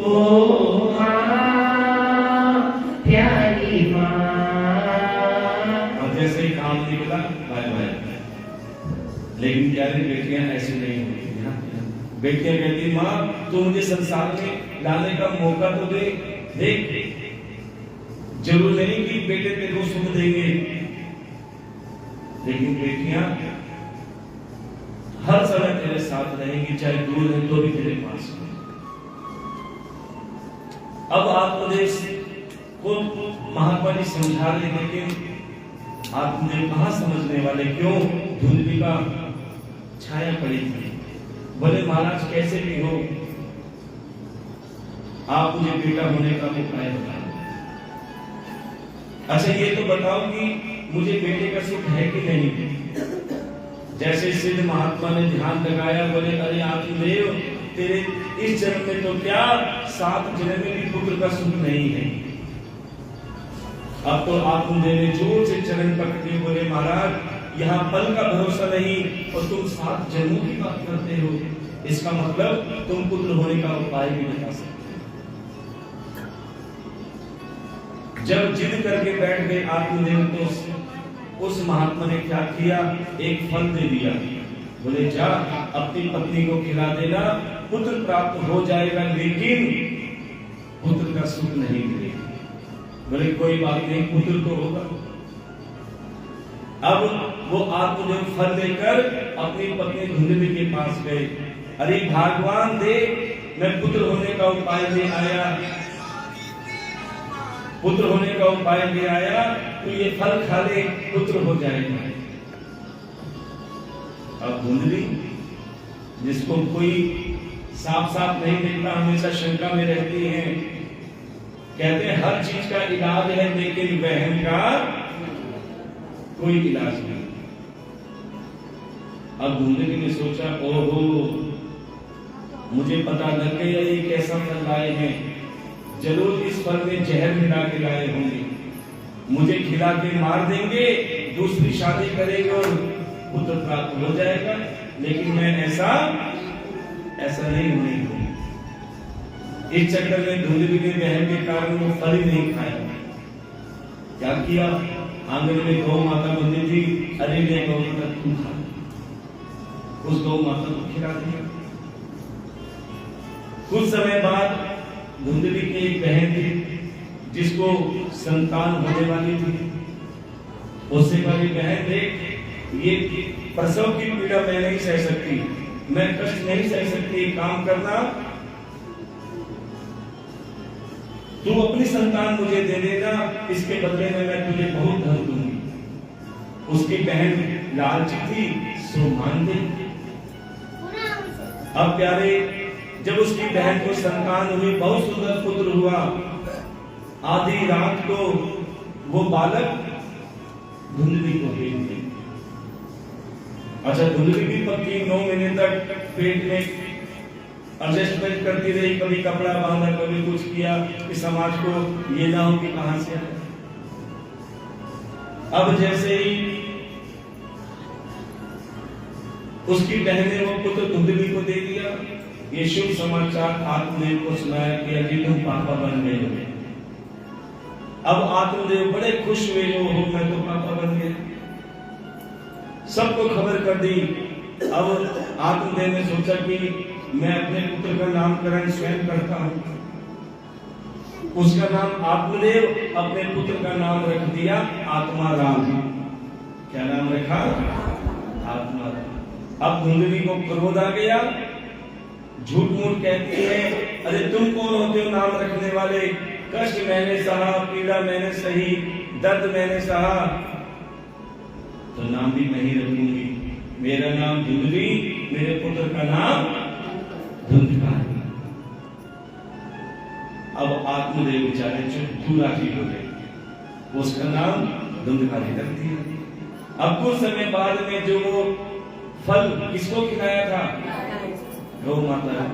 ओ प्यारी माँ। और जैसे ही काम निकला बाय बाय। लेकिन प्यारी बेटियां ऐसी नहीं होती ना। बेटियां कहती, माँ तू मुझे संसार में लाने का मौका तो दे। देख, जरूर नहीं कि बेटे तेरे को सुख देंगे, लेकिन बेटियां हर समय तेरे साथ रहेंगी, चाहे दूर है तो भी तेरे पास है। अब आत्मदेव को महात्मा जी समझा रहे, लेकिन आत्मदेव कहाँ समझने वाले, क्यों? धुंधली का छाया पड़ी थी। बोले महाराज कैसे भी हो, आप मुझे बेटा होने का उपाय बताओ। अच्छा ये तो बताओ कि मुझे बेटे का सुख है कि नहीं। जैसे सिद्ध महात्मा ने ध्यान लगाया, बोले अरे आत्मदेव तेरे इस जन्म में तो क्या, 7 जन्म में भी पुत्र का सुख नहीं है। अब तो आत्मदेव ने जोर से चरण पकड़े, बोले महाराज यहाँ पल का भरोसा नहीं, और तुम 7 जन्मों की बात करते हो, इसका मतलब तुम पुत्र होने का उपाय भी बता सकते। जब जिद करके बैठ गए आत्मदेव, तो उस महात्मा ने क्या किया, एक फल दे दिया। बोले जा अपनी पत्नी को खिला देना, पुत्र प्राप्त हो जाएगा, लेकिन पुत्र का सुख नहीं मिलेगा। बोले कोई बात नहीं, पुत्र तो होगा। अब वो आत्मदेव फल देकर अपनी पत्नी धुंधली के पास गए। अरे भगवान दे, मैं पुत्र होने का उपाय ले आया, पुत्र होने का उपाय ले आया, तो ये फल खा ले, पुत्र हो जाएगा। अब धुंधली, जिसको कोई साफ साफ नहीं दिखता, हमेशा शंका में रहती है, कहते हैं हर चीज का इलाज है, लेकिन वहम का कोई इलाज नहीं। अब धुंधली ने सोचा, ओहो मुझे पता लग गया ये कैसा फल लाए हैं, जरूर इस फल में जहर मिला के लाए होंगे, मुझे खिला के मार देंगे, दूसरी शादी करेंगे और पुत्र प्राप्त हो जाएगा। लेकिन मैं ऐसा नहीं होने दूंगा। इस चक्कर में धुंधली के बहन के कारण वो फल ही नहीं खाया। क्या किया, आंगन में गौ माता बंदी थी, अरे ले गौ माता तू खा, उस गौ माता को खिला दिया। कुछ समय बाद धुंधली की एक बहन थी, जिसको संतान होने वाली थी। उससे वाली बहन देख, ये प्रसव की पीड़ा मैं नहीं सह सकती, मैं कष्ट नहीं सह सकती, काम करना, तू अपनी संतान मुझे दे देना, इसके बदले में मैं तुझे बहुत धन दूंगी। उसकी बहन लालची थी, सो मान गई। अब प्यारे, जब उसकी बहन को संतान हुई, बहुत सुंदर पुत्र हुआ, आधी रात को वो बालक धुंधली को भेज दिया। अच्छा धुंधली भी पक्की 9 महीने तक पेट में एडजस्टमेंट करती रही, कभी कपड़ा बांधा, कभी कुछ किया कि समाज को ये ना हो कि कहां से आए। अब जैसे ही उसकी बहन ने वो पुत्र धुंधली को दे दिया, ये शुभ समाचार आत्मदेव को सुनाया कि अभी तुम पापा बन गए हो। अब आत्मदेव बड़े खुश हुए, हो मैं तो पापा बन गया, सबको खबर कर दी। अब आत्मदेव ने सोचा कि मैं अपने पुत्र का नामकरण स्वयं करता हूं। उसका नाम आत्मदेव, अपने पुत्र का नाम रख दिया आत्मा राम। क्या नाम रखा? आत्मा राम। अब धुंधली को क्रोध आ गया, झूठ मूठ कहती है, अरे तुम कौन होते हो नाम रखने वाले, कष्ट मैंने सहा, पीड़ा मैंने सही, दर्द मैंने सहा, तो नाम भी मैं ही रखूंगी। मेरा नाम धुंधली, मेरे पुत्र का नाम धुंधला। अब आत्मदेव बेचारे चुप राजी हो गए, उसका नाम धुंधकारी लगती है। अब कुछ समय बाद में जो वो फल किसको खिलाया था? गौ माता।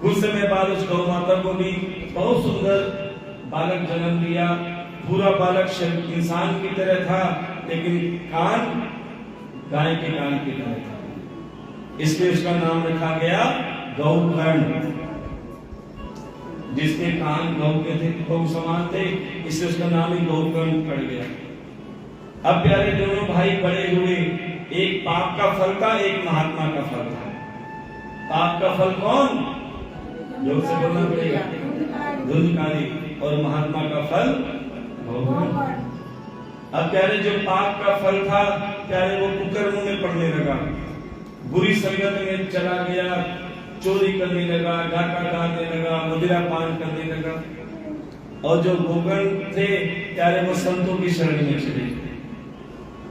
कुछ समय बाद उस गौ माता को भी बहुत सुंदर बालक जन्म लिया। पूरा बालक इंसान की तरह था, लेकिन कान गाय के कान की तरह था, इसलिए उसका नाम रखा गया गौकर्ण। जिसके कान गौ के थे, गौ समान थे, इसलिए उसका नाम ही गौकर्ण पड़ गया। अब प्यारे दोनों भाई बड़े हुए, एक पाप का फल था, एक महात्मा का फल था। पाप का फल कौन? जोर से बोलना पड़ेगा, धुंधकारी। और महात्मा का फल गौकर्ण। अब प्यारे जो पाप का फल था, प्यारे वो कुकर्मों में पड़ने लगा, बुरी संगत में चला गया, चोरी करने लगा, डाका डालने लगा, मदिरा पान करने लगा। और जो गौकर्ण थे प्यारे वो संतों की शरण में चले गए,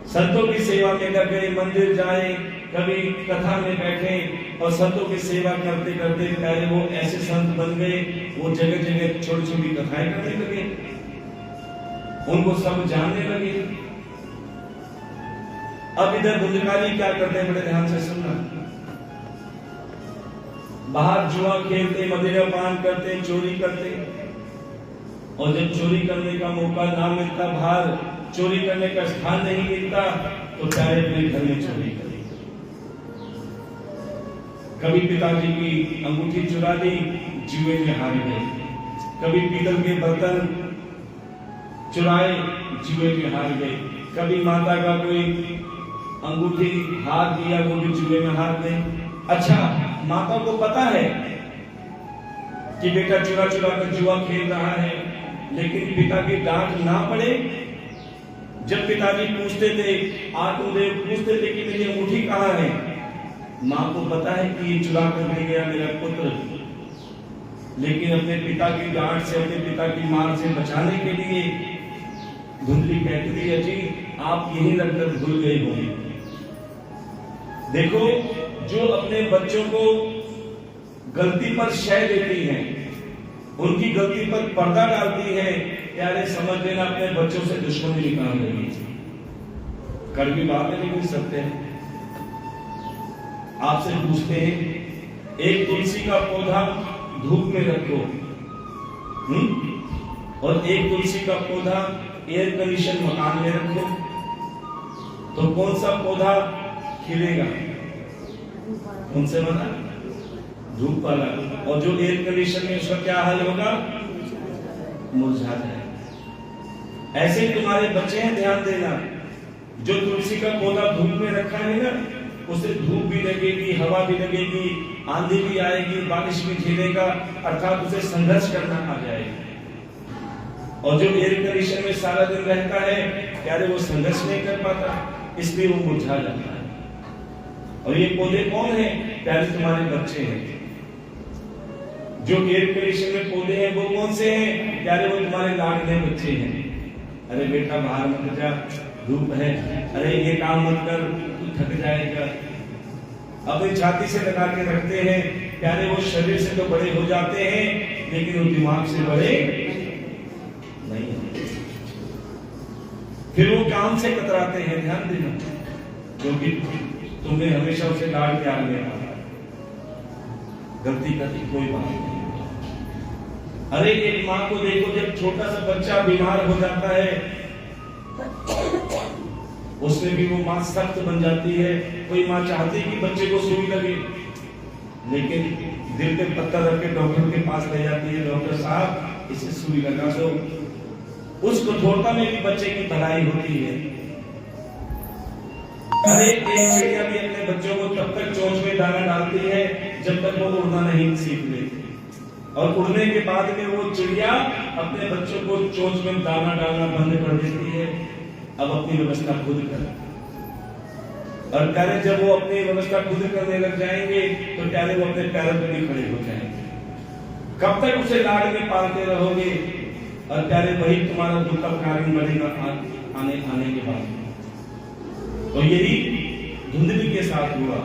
संतों की सेवा में लग गए, मंदिर जाए, कभी कथा में बैठे और संतों की सेवा करते करते प्यारे वो ऐसे संत बन गए, वो जगह जगह छोटी छोटी कथाएं करने लगे, उनको सब जानने लगे। अब इधर धुंधकारी क्या करते हैं, बड़े ध्यान से सुनना। बाहर जुआ खेलते, मदिरा पान करते, चोरी करते, और जब चोरी करने का मौका ना मिलता, बाहर चोरी करने का स्थान नहीं मिलता, तो प्यारे अपने घर में चोरी करें। कभी पिताजी की अंगूठी चुरा ली, जुए में हार गए। कभी पीतल के बर्तन चुराए, जुए में हार गए। कभी माता का कोई अंगूठी हाथ दिया, वो भी जुए में हार गए। अच्छा, माता को पता है कि बेटा चुरा चुरा कर जुआ खेल रहा है, लेकिन पिता की डांट ना पड़े। जब पिताजी पूछते थे, आत्मदेव पूछते थे कि मेरी अंगूठी कहाँ है, माँ को पता है कि ये चुरा कर ले गया मेरा पुत्र, लेकिन अपने पिता की डांट से, अपने पिता की मार से बचाने के लिए धुंधली कहती थी, अजी आप यहीं लगकर भूल गए होंगे। देखो, जो अपने बच्चों को गलती पर शय देती हैं, उनकी गलती पर पर्दा डालती है, प्यारे समझ लेना अपने बच्चों से दुश्मनी निकाल रही है। कड़वी बातें नहीं बोल सकते हैं। आपसे पूछते हैं, एक तुलसी का पौधा धूप में रखो, और एक तुलसी का पौधा एयर कंडीशन मकान में रखो, तो कौन सा पौधा खिलेगा? कौन से बना? धूप वाला। और जो एयर कंडीशन में, उसका क्या हाल होगा? मुरझा जाएगा। ऐसे तुम्हारे बच्चे हैं, ध्यान देना। जो तुलसी का पौधा धूप में रखा है ना, उसे धूप भी लगेगी, हवा भी लगेगी, आंधी भी आएगी, बारिश भी झेलेगा, अर्थात उसे संघर्ष करना आ जाएगा। और जो एयर कंडीशन में सारा दिन रहता है, प्यारे वो संघर्ष नहीं कर पाता, इसलिए वो मुरझा जाता है। और ये पौधे कौन है? प्यारे तुम्हारे बच्चे हैं। जो एयर कंडीशन में पौधे हैं वो कौन से हैं? प्यारे वो तुम्हारे लाडले बच्चे हैं। अरे बेटा बाहर मत जा, धूप है, अरे ये काम मत कर, तू थक जाएगा। अपनी छाती से लगा के रखते हैं। प्यारे वो शरीर से तो बड़े हो जाते हैं, लेकिन वो दिमाग से बड़े नहीं होते। फिर वो काम से कतराते हैं, ध्यान देना, क्योंकि तुमने हमेशा उसे लाड प्यार में रखा, गलती करती कोई बात नहीं। अरे एक माँ को देखो, जब छोटा सा बच्चा बीमार हो जाता है, उसमें भी वो माँ सख्त बन जाती है। कोई माँ चाहती है कि बच्चे को सुई लगे, लेकिन दिल पे पत्थर रख के डॉक्टर के पास ले जाती है, डॉक्टर साहब इसे सुई लगा दो। उस कठोरता में भी बच्चे की भलाई होती है। अरे एक चिड़िया भी अपने बच्चों को तब तक चोंच में दाना डालती है जब तक वो उड़ना नहीं सीख लेते, और उड़ने के बाद में वो चिड़िया अपने बच्चों को चोंच में दाना डालना बंद कर देती है। अब अपनी व्यवस्था खुद कर, और प्यारे जब वो अपनी व्यवस्था खुद करने लग जाएंगे, तो प्यारे वो अपने पैरों पर भी खड़े हो जाएंगे। कब तक उसे लाड में पालते रहोगे? और प्यारे वही तुम्हारा दुख का कारण बनेगा आने के बाद। तो यही धुंधली के साथ हुआ।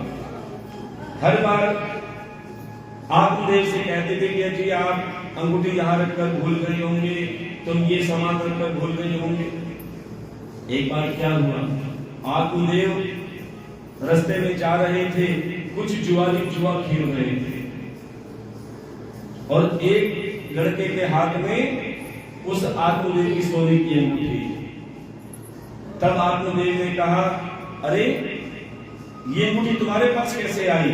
हर बार आत्मदेव से कहते थे कि जी आप अंगूठी यहाँ रखकर भूल गए होंगे, तुम ये सामान रखकर भूल गए होंगे। एक बार क्या हुआ, आत्मदेव रास्ते में जा रहे थे, कुछ जुआरी जुआ खेल रहे थे और एक लड़के के हाथ में उस आत्मदेव की सोने की अंगूठी। तब आत्मदेव ने कहा, अरे ये अंगूठी तुम्हारे पास कैसे आई?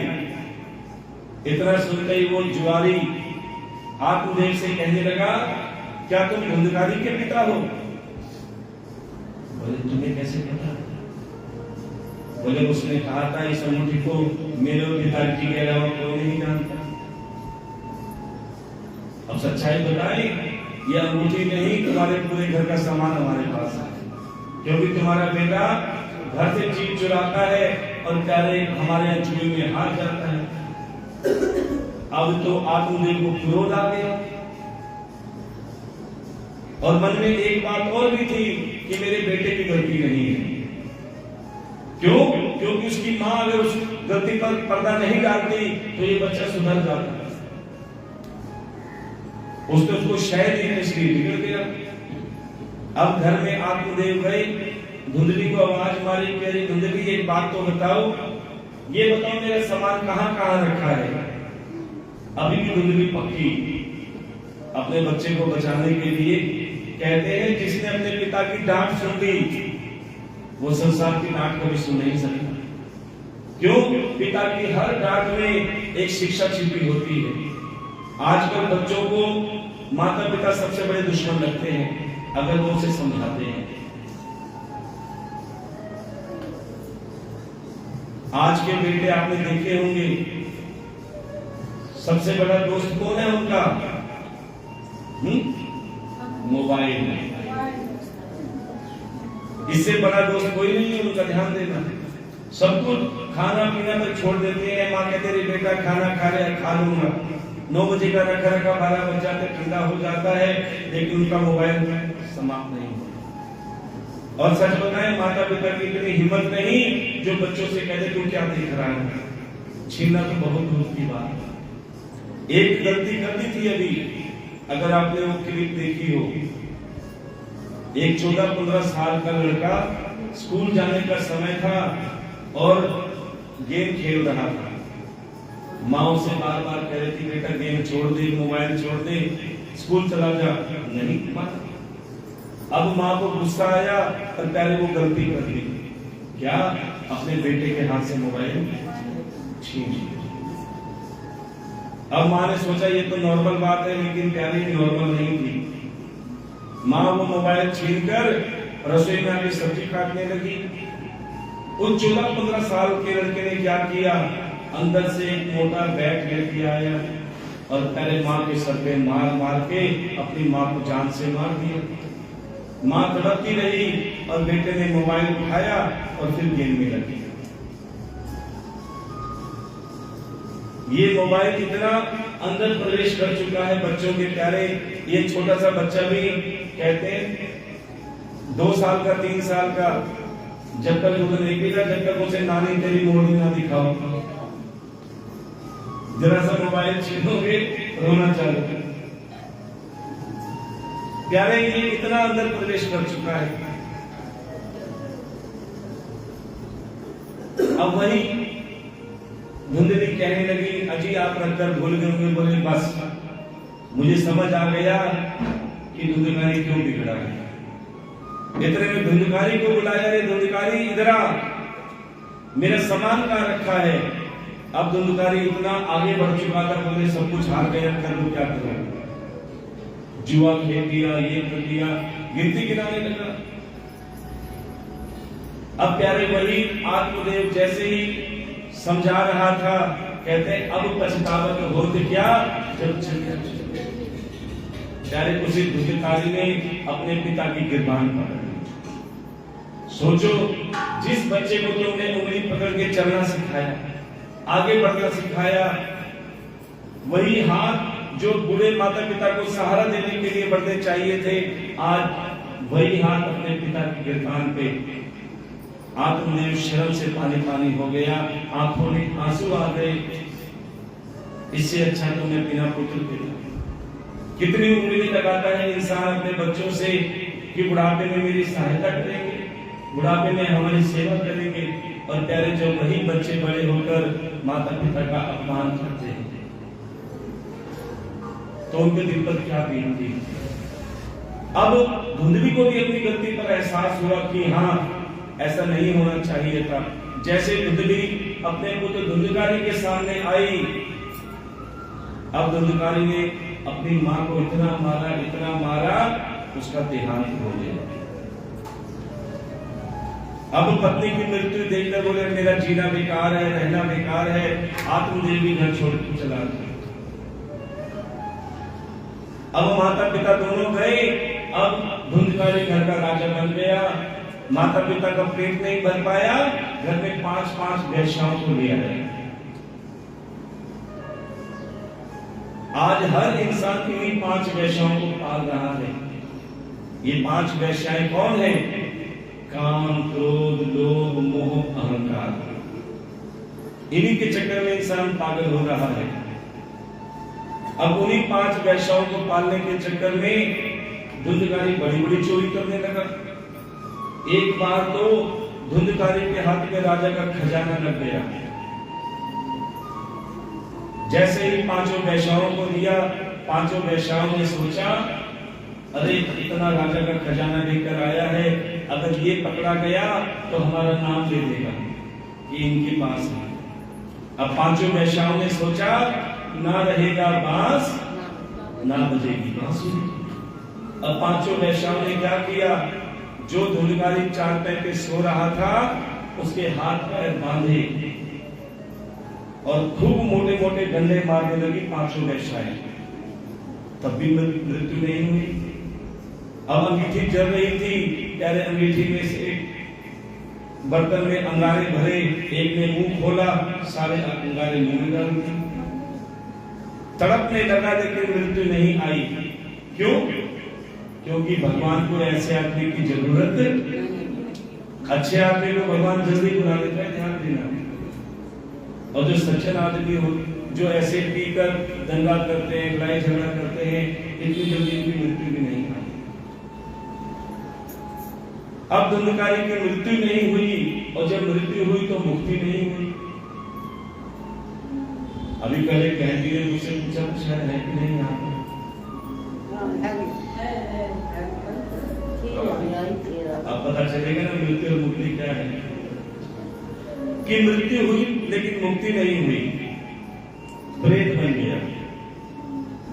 इतना सुनते ही वो जुआरी आत्मदेव से कहने लगा, क्या तुम धुंधकारी के पिता हो? बोले, तुम्हें कैसे पता? बोले, उसने कहा था इस अंगूठी को मेरे पिताजी के अलावा कोई नहीं जानता। अब सच्चाई बताए, ये अंगूठी नहीं, तुम्हारे पूरे घर का सामान हमारे पास है, क्योंकि तुम्हारा बेटा घर से चीज चुराता है और प्यारे हमारे यहाँ चुरी में हार जाता है। अब तो आत्मदेव को क्रोध आ गया और मन में एक बात और भी थी कि मेरे बेटे की गलती नहीं है। क्यों? क्योंकि उसकी मां अगर उस गलती पर पर्दा नहीं डालती तो ये बच्चा सुधर जाता। उसने उसको शहद दिया, इसलिए बिगड़ गया। अब घर में आत्मदेव गए, धुंधली को आवाज मारी, प्यारी धुंधली एक बात तो बताओ, ये बताओ मेरा सामान कहाँ कहाँ रखा है? अभी भी धुंधली पक्की अपने बच्चे को बचाने के लिए कहते हैं, जिसने अपने पिता की डांट सुन ली वो संसार की डांट कभी सुन नहीं सकता। क्यों? पिता की हर डांट में एक शिक्षा छिपी होती है। आजकल बच्चों को माता पिता सबसे बड़े दुश्मन लगते हैं अगर वो उसे समझाते हैं। आज के बेटे आपने देखे होंगे, सबसे बड़ा दोस्त कौन है उनका? मोबाइल। इससे बड़ा दोस्त कोई नहीं है, उनका ध्यान देना। सब कुछ खाना पीना तक छोड़ देते हैं। माँ कहते रे बेटा खाना खा ले, खा लूंगा। 9 बजे का रखा 12 बज जाते ठंडा हो जाता है, लेकिन उनका मोबाइल समाप्त नहीं होता। और सच बताएं, माता पिता की इतनी हिम्मत नहीं जो बच्चों से कहते तू क्या देख रहा है। छीनना तो बहुत दूर की बात है। एक गलती कर दी थी अभी, अगर आपने वो क्लिप देखी हो, एक 14-15 साल का लड़का स्कूल जाने का समय था और गेम खेल रहा था। माँ उसे बार बार कह रही थी, बेटा गेम छोड़ दे, मोबाइल छोड़ दे, स्कूल चला जा। नहीं माना। अब माँ को गुस्सा आया और पहले वो गलती कर दी। क्या? अपने बेटे के हाथ से मोबाइल छीन लिया। अब माँ ने सोचा ये तो नॉर्मल बात है, लेकिन प्यारी नॉर्मल नहीं थी। माँ वो मोबाइल छीनकर रसोई में आके सब्जी काटने लगी। उस 14-15 साल के लड़के ने क्या किया, अंदर से एक मोटा बैट लेके आया और पहले माँ के सर पे मार मार के अपनी माँ को जान से मार दिया। माँ तड़पती रही और बेटे ने मोबाइल उठाया और फिर गेम में लगी। ये मोबाइल इतना अंदर प्रवेश कर चुका है बच्चों के प्यारे। ये छोटा सा बच्चा भी कहते हैं 2 साल का 3 साल का, जब तक दूध नहीं पीता, जब तक उसे नानी तेरी मोड़ी ना दिखाओ, जरा सा मोबाइल छीनोगे रोना चालू। प्यारे ये इतना अंदर प्रवेश कर चुका है। अब वही धुंधली कहने लगी, अजी आप रखकर भूल गए होंगे। बोले बस मुझे समझ आ गया कि धुंधकारी क्यों बिगड़ा है। इतने में धुंधकारी को बुलाया, रे धुंधकारी इधर आ, मेरा सामान कहाँ रखा है। अब धुंधकारी इतना आगे बढ़ चुका था, बोले सब कुछ हार गया, कर लो क्या करो। जुआ खेल दिया, ये कर दिया, गिनती गिनाने लगा। अब प्यारे वही आत्मदेव जैसे ही समझा रहा था, कहते अब पछतावा तो होते क्या जब प्यारे उसी धुंधकारी ने अपने पिता की गिरबान पकड़ ली। सोचो, जिस बच्चे को तुमने उंगली पकड़ के चलना सिखाया, आगे बढ़ना सिखाया, वही हाथ जो बूढ़े माता पिता को सहारा देने के लिए बढ़ने चाहिए थे, आज वही हाथ अपने पिता की गिरबान पे। आत्मदेव शर्म से पानी पानी हो गया, आंखों में आंसू आ गए। इससे अच्छा तो मैं बिना पुत्र के। कितनी उम्मीदें लगाता है इंसान अपने बच्चों से कि बुढ़ापे में मेरी सहायता करेंगे। बुढ़ापे में हमारी सेवा करेंगे, और प्यारे जो वही बच्चे बड़े होकर माता पिता का अपमान करते हैं तो उनके दिल पर क्या बीतती। अब धुंधली को भी अपनी गलती पर एहसास हुआ कि हाँ, ऐसा नहीं होना चाहिए था। जैसे धुंधली अपने पुत्र धुंधकारी के सामने आई, अब धुंधकारी ने अपनी मां को इतना मारा उसका देहांत हो गया। अब पत्नी की मृत्यु देखकर बोले मेरा जीना बेकार है, रहना बेकार है, आत्मदेव भी घर छोड़ के चला गया। अब माता पिता दोनों गए, अब धुंधकारी घर का राजा बन गया। माता पिता का पेट नहीं भर पाया, घर में 5-5 वेश्याओं को लिया गया। आज हर इंसान इन्हीं 5 वेश्याओं को पाल रहा है। ये 5 वेश्याएं कौन है? काम, क्रोध, लोभ, मोह, अहंकार। इन्हीं के चक्कर में इंसान पागल हो रहा है। अब उन्हीं 5 वेश्याओं को पालने के चक्कर में धुंधकारी बड़ी चोरी करने लगा। एक बार तो धुंधकारी के हाथ में राजा का खजाना लग गया। जैसे ही 5 वेश्याओं को दिया, 5 वेश्याओं ने सोचा अरे इतना राजा का खजाना लेकर आया है, अगर ये पकड़ा गया तो हमारा नाम ले देगा कि इनके पास है। अब 5 वेश्याओं ने सोचा ना रहेगा बांस ना बजेगी बांसुरी। अब 5 वेश्याओं ने क्या किया? जो धुंधकारी चारपाई पे सो रहा था उसके हाथ पैर बांधे और खूब मोटे मोटे डंडे मारने लगी 5 वेश्याएं। तब भी मृत्यु नहीं हुई। अब अंगीठी जल रही थी, प्यारे अंगीठी में से बर्तन में अंगारे भरे, एक ने मुंह खोला, सारे अंगारे मुंह में डाल दिए। तड़पने लगा लेकिन मृत्यु नहीं आई। क्यों? क्योंकि भगवान को ऐसे आदमी की जरूरत, अच्छे आदमी को भगवान जल्दी बुला लेता है, ध्यान देना। और जो सज्जन आदमी हो, जो ऐसे पीकर दंगा करते हैं, लड़ाई झगड़ा करते हैं, इतनी जल्दी इनकी मृत्यु भी नहीं आई। अब धुंधकारी की मृत्यु नहीं हुई, और जब मृत्यु हुई तो मुक्ति नहीं हुई। अभी पहले कहती है मुझसे पूछा शायद है कि नहीं यहाँ पर? अब पता चलेगा ना मृत्यु और मुक्ति क्या है। कि मृत्यु हुई लेकिन मुक्ति नहीं हुई, प्रेत बन गया।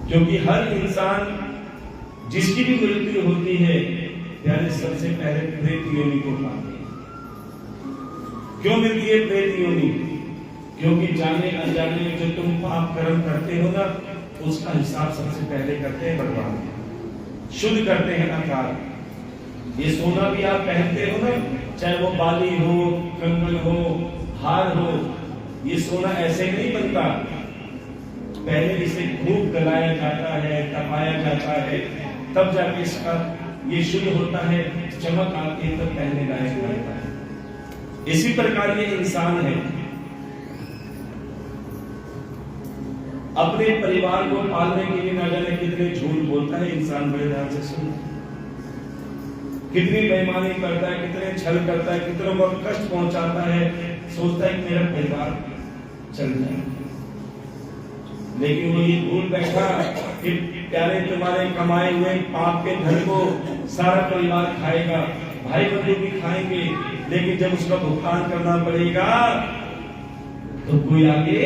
क्योंकि हर इंसान जिसकी भी मृत्यु होती है प्यारे सबसे पहले प्रेत योनि को पाते हैं। क्यों मिलती है प्रेत योनि? क्योंकि जाने अनजाने में जो तुम पाप कर्म करते हो ना, उसका हिसाब सबसे पहले करते हैं भगवान, शुद्ध करते हैं अर्थात। ये सोना भी आप पहनते हो ना, चाहे वो बाली हो, कंगन हो, हार हो, ये सोना ऐसे नहीं बनता। पहले इसे खूब गलाया जाता है, तपाया जाता है, तब जाके इसका ये शुद्ध होता है, चमक आती है, तब पहनने लायक बनता है। इसी प्रकार ये इंसान है। अपने परिवार को पालने के लिए ना जाने कितने झूठ बोलता है इंसान, बड़े ध्यान से सुनो। कितनी बेईमानी करता है, कितने छल करता है, कितनों को कष्ट पहुंचाता है, सोचता है कि मेरा परिवार चल जाए। लेकिन वो ये भूल बैठा कि प्यारे तुम्हारे कमाए हुए पाप के धन को सारा परिवार खाएगा, भाई बंधु भी खाएंगे, लेकिन जब उसका भुगतान करना पड़ेगा तो कोई आगे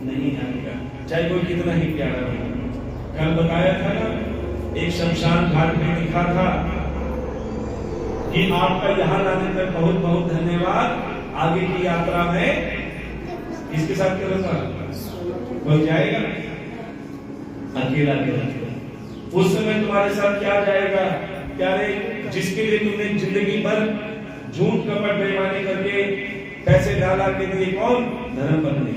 नहीं आएगा, चाहे कोई कितना ही प्यारा हो। कल बताया था ना, एक शमशान घाट में लिखा था कि आपका यहाँ लाने तक बहुत बहुत धन्यवाद, आगे की यात्रा में किसके साथ करूंगा? कोई जाएगा? अकेला अकेला। उस समय तुम्हारे साथ क्या जाएगा? प्यारे, जिसके लिए तुमने जिंदगी भर झूठ कपट बेईमानी करके पैसे डाला के लिए, कौन? धर्म पत्नी।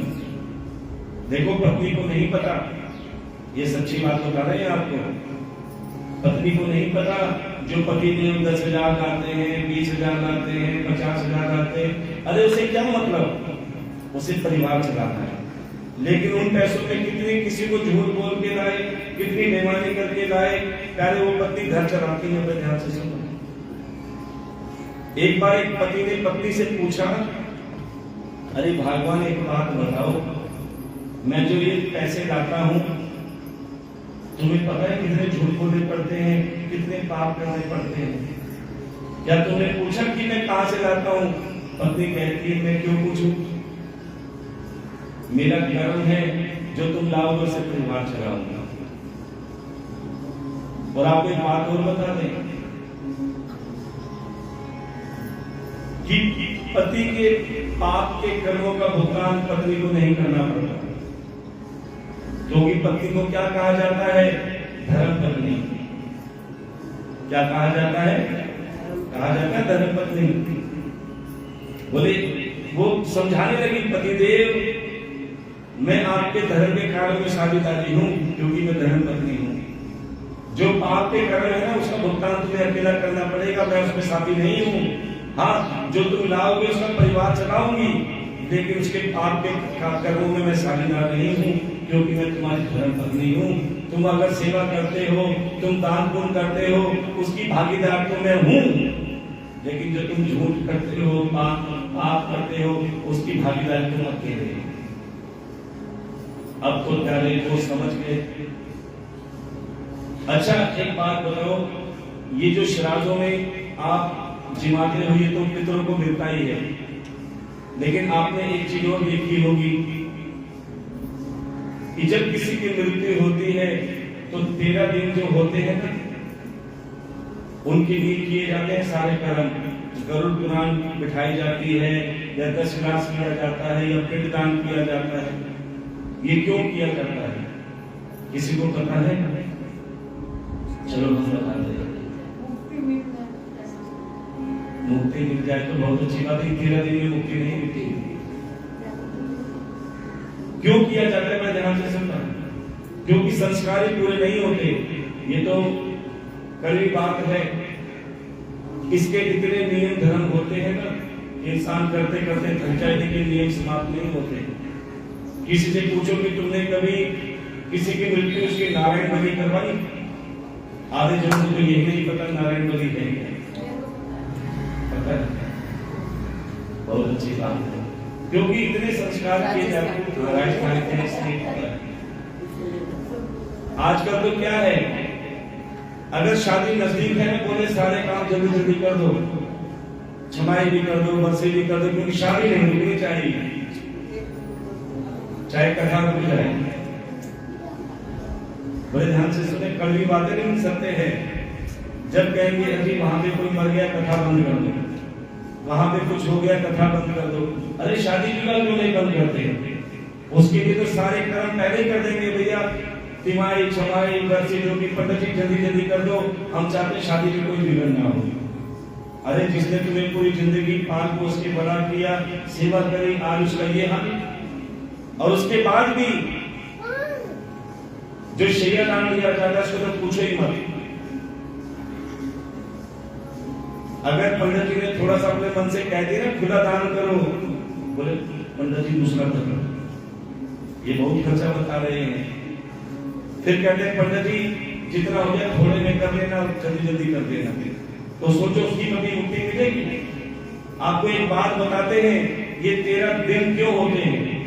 देखो पत्नी को नहीं पता, ये सच्ची बात बता रहे हैं आपको। पत्नी को नहीं पता, जो पति देव 10,000 लाते हैं, 20,000 लाते हैं, 50,000 लाते हैं, अरे उसे क्या मतलब? उसे परिवार चलाना है। लेकिन उन पैसों में कितनी किसी को झूठ बोल के लाए, कितनी बेईमानी करके लाए, प्यारे वो पत्नी घर चलाती है। ध्यान से सुनो, एक बार एक पति ने पत्नी से पूछा, अरे भगवान एक बात बताओ, मैं जो ये पैसे लाता हूं, तुम्हें पता है कितने झूठ बोलने पड़ते हैं, कितने पाप करने पड़ते हैं? क्या तुमने पूछा कि मैं कहां से लाता हूं? पत्नी कहती है, मैं क्यों पूछूं? मेरा कर्म है, जो तुम लाओगे उससे परिवार चलाऊंगा। और आपको एक बात और बता दें कि पति के पाप के कर्मों का भुगतान पत्नी को नहीं करना पड़ता, क्योंकि पत्नी को क्या कहा जाता है? धर्म पत्नी। क्या कहा जाता है? कहा जाता है धर्म पत्नी। बोले, वो समझाने लगी, पतिदेव मैं आपके धर्म के कारण में साबितारी हूं, क्योंकि मैं धर्म पत्नी हूं। जो पाप के कर्म है ना, उसका भुगतान तुम्हें अकेला करना पड़ेगा, मैं उसमें साथी नहीं हूं। हाँ, जो तुम लाओगे उसका परिवार चलाऊंगी, लेकिन उसके पाप के कर्मों में मैं साझेदार नहीं हूं, क्योंकि मैं तुम्हारी धर्म पत्नी हूं। तुम अगर सेवा करते हो, तुम दान पुण्य करते हो, उसकी भागीदार तो मैं हूं, लेकिन जो तुम झूठ करते हो, पाप करते हो, उसकी भागीदार तुम अकेले हो। अब तो प्यारे वो समझ गए। अच्छा, एक बात बताओ, ये जो श्राद्धों में आप जिमाते हो, ये तो पितरों को मिलता ही है, लेकिन आपने एक चीज और देखी होगी कि जब किसी की मृत्यु होती है तो 13 दिन जो होते हैं ना, उनके लिए किए जाते हैं सारे कर्म। गरुड़ पुराण बिठाई जाती है, या 10 ग्लास किया जाता है, या पिंडदान किया जाता है। ये क्यों किया जाता है? किसी को पता है? चलो हम बता दें। मुक्ति मिल जाए तो बहुत अच्छी बात है। 13 दिन में मुक्ति नहीं मिलती। क्यों किया जाता है? मैं ध्यान से सुनना। क्योंकि संस्कार ही पूरे नहीं होते। ये तो कड़वी बात है। इसके इतने नियम धर्म होते हैं ना, इंसान करते करते थक जाए, लेकिन नियम समाप्त नहीं होते। किसी से पूछो कि तुमने कभी किसी की मृत्यु उसकी नारायण बलि करवाई? आधे जनों को तो यही नहीं पता नारायण बलि है। पता है? बहुत अच्छी बात है, क्योंकि इतने संस्कार किए जाते हैं नारायण खाने के लिए। आजकल तो क्या है, अगर शादी नजदीक है ना, बोले सारे काम जल्दी जल्दी कर दो, छमाई भी कर दो, बरसी भी कर दो, क्योंकि शादी नहीं रुकनी चाहिए, चाहे कथा रुक जाए। बड़े ध्यान से सुने, कड़वी बातें नहीं सत्य है। जब कहेंगे अभी वहां पे कोई मर गया, कथा बंद कर दो, वहां पे कुछ हो गया, कथा बंद कर दो। अरे शादी विवाह क्यों नहीं बंद करते? उसके लिए तो सारे कर्म पहले ही कर देंगे भैया, तिमाही छमाही बरसी जो भी पंडित जी जल्दी जल्दी कर दो, हम चाहते शादी में कोई विघ्न ना हो। अरे जिसने तुम्हें पूरी जिंदगी पाल पोस के बड़ा किया, सेवा करी, आज उसका ये हाल, और उसके बाद भी जो शैया दान दिया जाता है उसको तो पूछो ही मत। अगर पंडित जी ने थोड़ा सा अपने मन से कह दिया ना, खुला दान करो, बोले पंडित जी दूसरा करो, ये बहुत खर्चा बता रहे हैं। फिर कहते हैं पंडित जी जितना हो गया थोड़े में कर लेना, जल्दी जल्दी कर देना। तो सोचो उसकी कभी मुक्ति मिलेगी? आपको एक बात बताते हैं, ये 13 दिन क्यों होते हैं?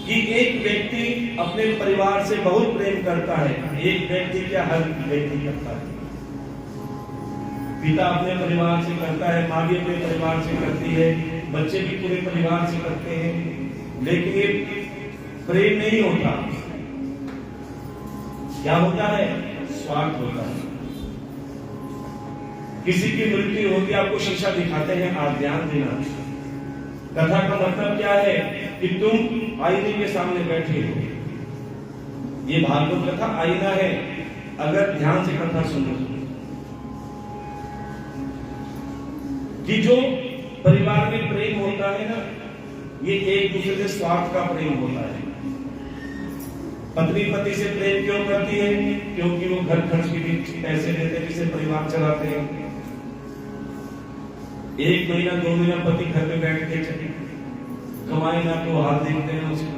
कि एक व्यक्ति अपने परिवार से बहुत प्रेम करता है। एक व्यक्ति क्या, हर व्यक्ति करता है। पिता अपने परिवार से करता है, माँ भी अपने परिवार से करती है, बच्चे भी पूरे परिवार से करते हैं, लेकिन ये प्रेम नहीं होता। क्या होता है? स्वार्थ होता है। किसी की मृत्यु होती, आपको शीशा दिखाते हैं, आप ध्यान देना। कथा का मतलब क्या है? कि तुम आईने के सामने बैठे हो। ये भागवत कथा आईना है, अगर ध्यान से कथा सुनो। कि जो परिवार में प्रेम होता है ना, ये एक दूसरे से स्वार्थ का प्रेम होता है। पत्नी पति से प्रेम क्यों करती है? क्योंकि वो घर खर्च के लिए पैसे देते हैं, जिससे परिवार चलाते हैं। 1 महीना 2 महीना पति घर में बैठ के कमाई ना तो हाथ देखते हैं उसको,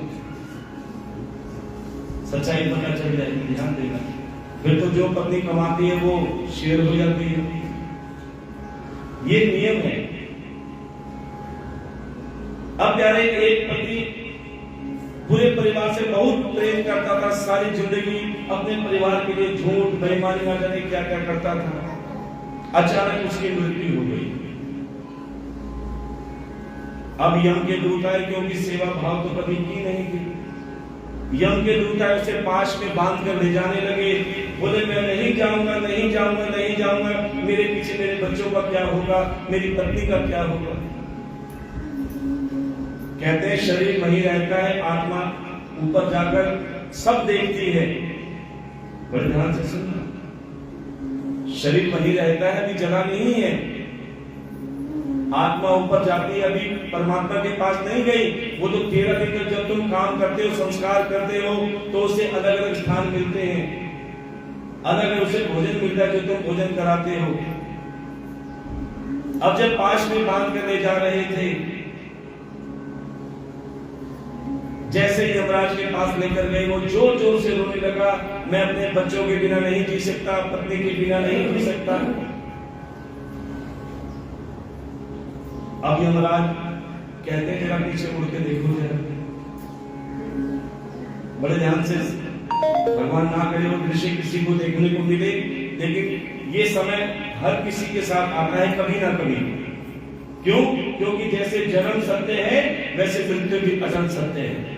सच्चाई पता चल जाएगी, ध्यान देना। फिर तो जो पत्नी कमाती है वो शेर हो जाती है। ये नियम है। अब प्यारे, एक पति पूरे परिवार से बहुत प्रेम करता था, सारी जिंदगी अपने परिवार के लिए झूठ बेईमानी ना जाने क्या क्या करता था। अचानक उसकी मृत्यु हो गई। अब यम के दूत आए, क्योंकि सेवा भाव तो कभी की नहीं थी। यम के दूत आए, उसे पाश में बांध कर ले जाने लगे। बोले मैं नहीं जाऊंगा, नहीं जाऊंगा, नहीं जाऊंगा, मेरे पीछे मेरे बच्चों का क्या होगा, मेरी पत्नी का क्या होगा। कहते हैं शरीर वहीं रहता है, आत्मा ऊपर जाकर सब देखती है। बड़े ध्यान से सुनना, शरीर वहीं रहता है, अभी जगह नहीं है। आत्मा ऊपर जाती है, अभी परमात्मा के पास नहीं गई। वो तो 13 दिन तक जब तुम काम करते हो, संस्कार करते हो, तो उसे अलग अलग स्थान मिलते हैं, अलग अलग उसे भोजन मिलता है जो तुम भोजन कराते हो। अब जब पाश में बांध कर ले जा रहे थे, जैसे ही यमराज के पास लेकर गए, वो जोर जोर से रोने लगा, मैं अपने बच्चों के बिना नहीं जी सकता, पत्नी के बिना नहीं जी सकता। अब यमराज कहते हैं जरा पीछे मुड़ के देखो जरा। बड़े ध्यान से, भगवान ना करे वो दृश्य किसी को देखने को मिले, लेकिन ये समय हर किसी के साथ आता है कभी ना कभी। क्यों? क्योंकि जैसे जन्म सत्य है, वैसे मृत्यु भी अचल सत्य है।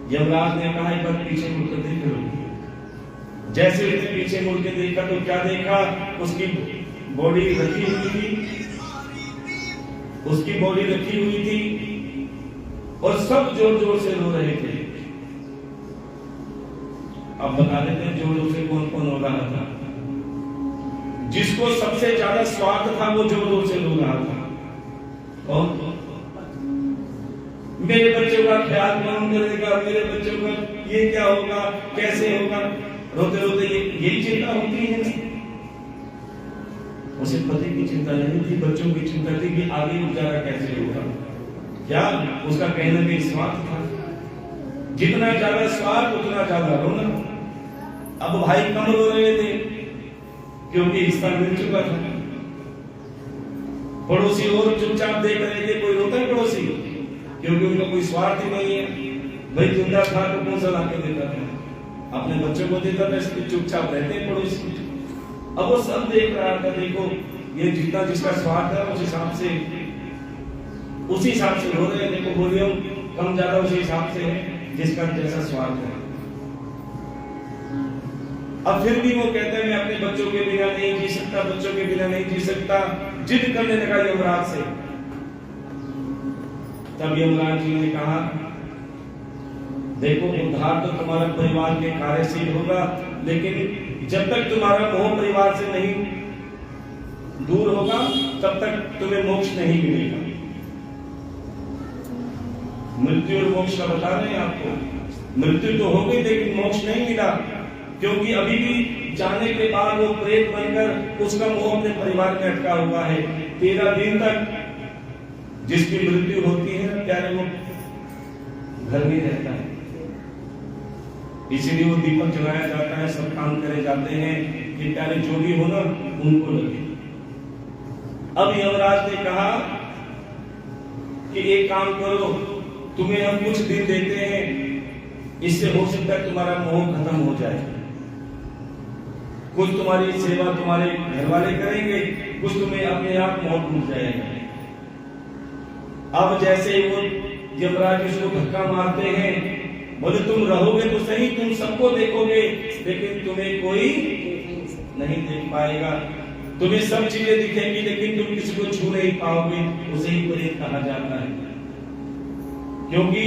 यमराज ने कहा एक बार पीछे मुड़कर देख लो। जैसे उसने पीछे मुड़ के देखा तो क्या देखा, उसकी बॉडी रखी हुई थी, उसकी बॉडी रखी हुई थी और सब जोर जोर से रो रहे थे। अब बता देते हैं जोर जोर से कौन कौन रो रहा था। जिसको सबसे ज्यादा स्वार्थ था वो जोर जोर से रो रहा था। और मेरे बच्चों का ख्याल कौन करेगा, मेरे बच्चों का ये क्या होगा, कैसे होगा। रोते रोते यही चिंता होती है ना। उसे पति की चिंता नहीं थी, बच्चों की चिंता थी कि आगे गुजारा कैसे होगा। क्या उसका कहने में स्वार्थ था। जितना ज्यादा स्वार्थ उतना ज्यादा रोना। अब भाई कम रो रहे थे क्योंकि हिस्सा मिल चुका था। पड़ोसी और चुपचाप देख रहे थे, कोई रोता है पड़ोसी क्योंकि उनका कोई स्वार्थ ही नहीं है। भाई जिंदा था तो कौन सा लाके देता था, अपने बच्चों को देता था, इसलिए चुपचाप रहते हैं पड़ोसी। अब वो सब देख रहा था, देखो ये जितना जिसका स्वार्थ है उस हिसाब से रो रहे हैं। देखो वॉल्यूम कम ज्यादा उसी हिसाब से है जिसका जैसा स्वार्थ है। अब फिर भी वो कहते हैं मैं अपने बच्चों के बिना नहीं जी सकता, बच्चों के बिना नहीं जी सकता। जिद करने लगा यमराज से। तब यमराज जी ने कहा देखो उद्धार तो तुम्हारा परिवार के कार्य से ही होगा, लेकिन जब तक तुम्हारा मोह परिवार से नहीं दूर होगा तब तक तुम्हें मोक्ष नहीं मिलेगा। मृत्यु और मोक्ष का बता रहे हैं आपको। मृत्यु तो हो गई लेकिन मोक्ष नहीं मिला, क्योंकि अभी भी जाने के बाद वो प्रेत बनकर उसका मोह अपने परिवार में अटका हुआ है। 13 दिन तक जिसकी मृत्यु होती है प्यारे वो घर में रहता है, इसीलिए वो दीपक जलाया जाता है, सब काम करे जाते हैं कि प्यारे जो भी हो ना उनको लगे। अब यमराज ने कहा कि एक काम करो, तुम्हें हम कुछ दिन देते हैं, इससे हो सकता है तुम्हारा मोह खत्म हो जाए। कुछ तुम्हारी सेवा तुम्हारे घर वाले करेंगे, कुछ तुम्हें अपने आप मोह टूट जाएगा। अब जैसे वो यमराज उसको धक्का मारते हैं, बोले तुम रहोगे तो सही, तुम सबको देखोगे लेकिन तुम्हें कोई नहीं देख पाएगा। तुम्हें सब चीजें दिखेंगी लेकिन तुम किसी को छू नहीं पाओगे। उसे ही प्रेत कहा जाता है, क्योंकि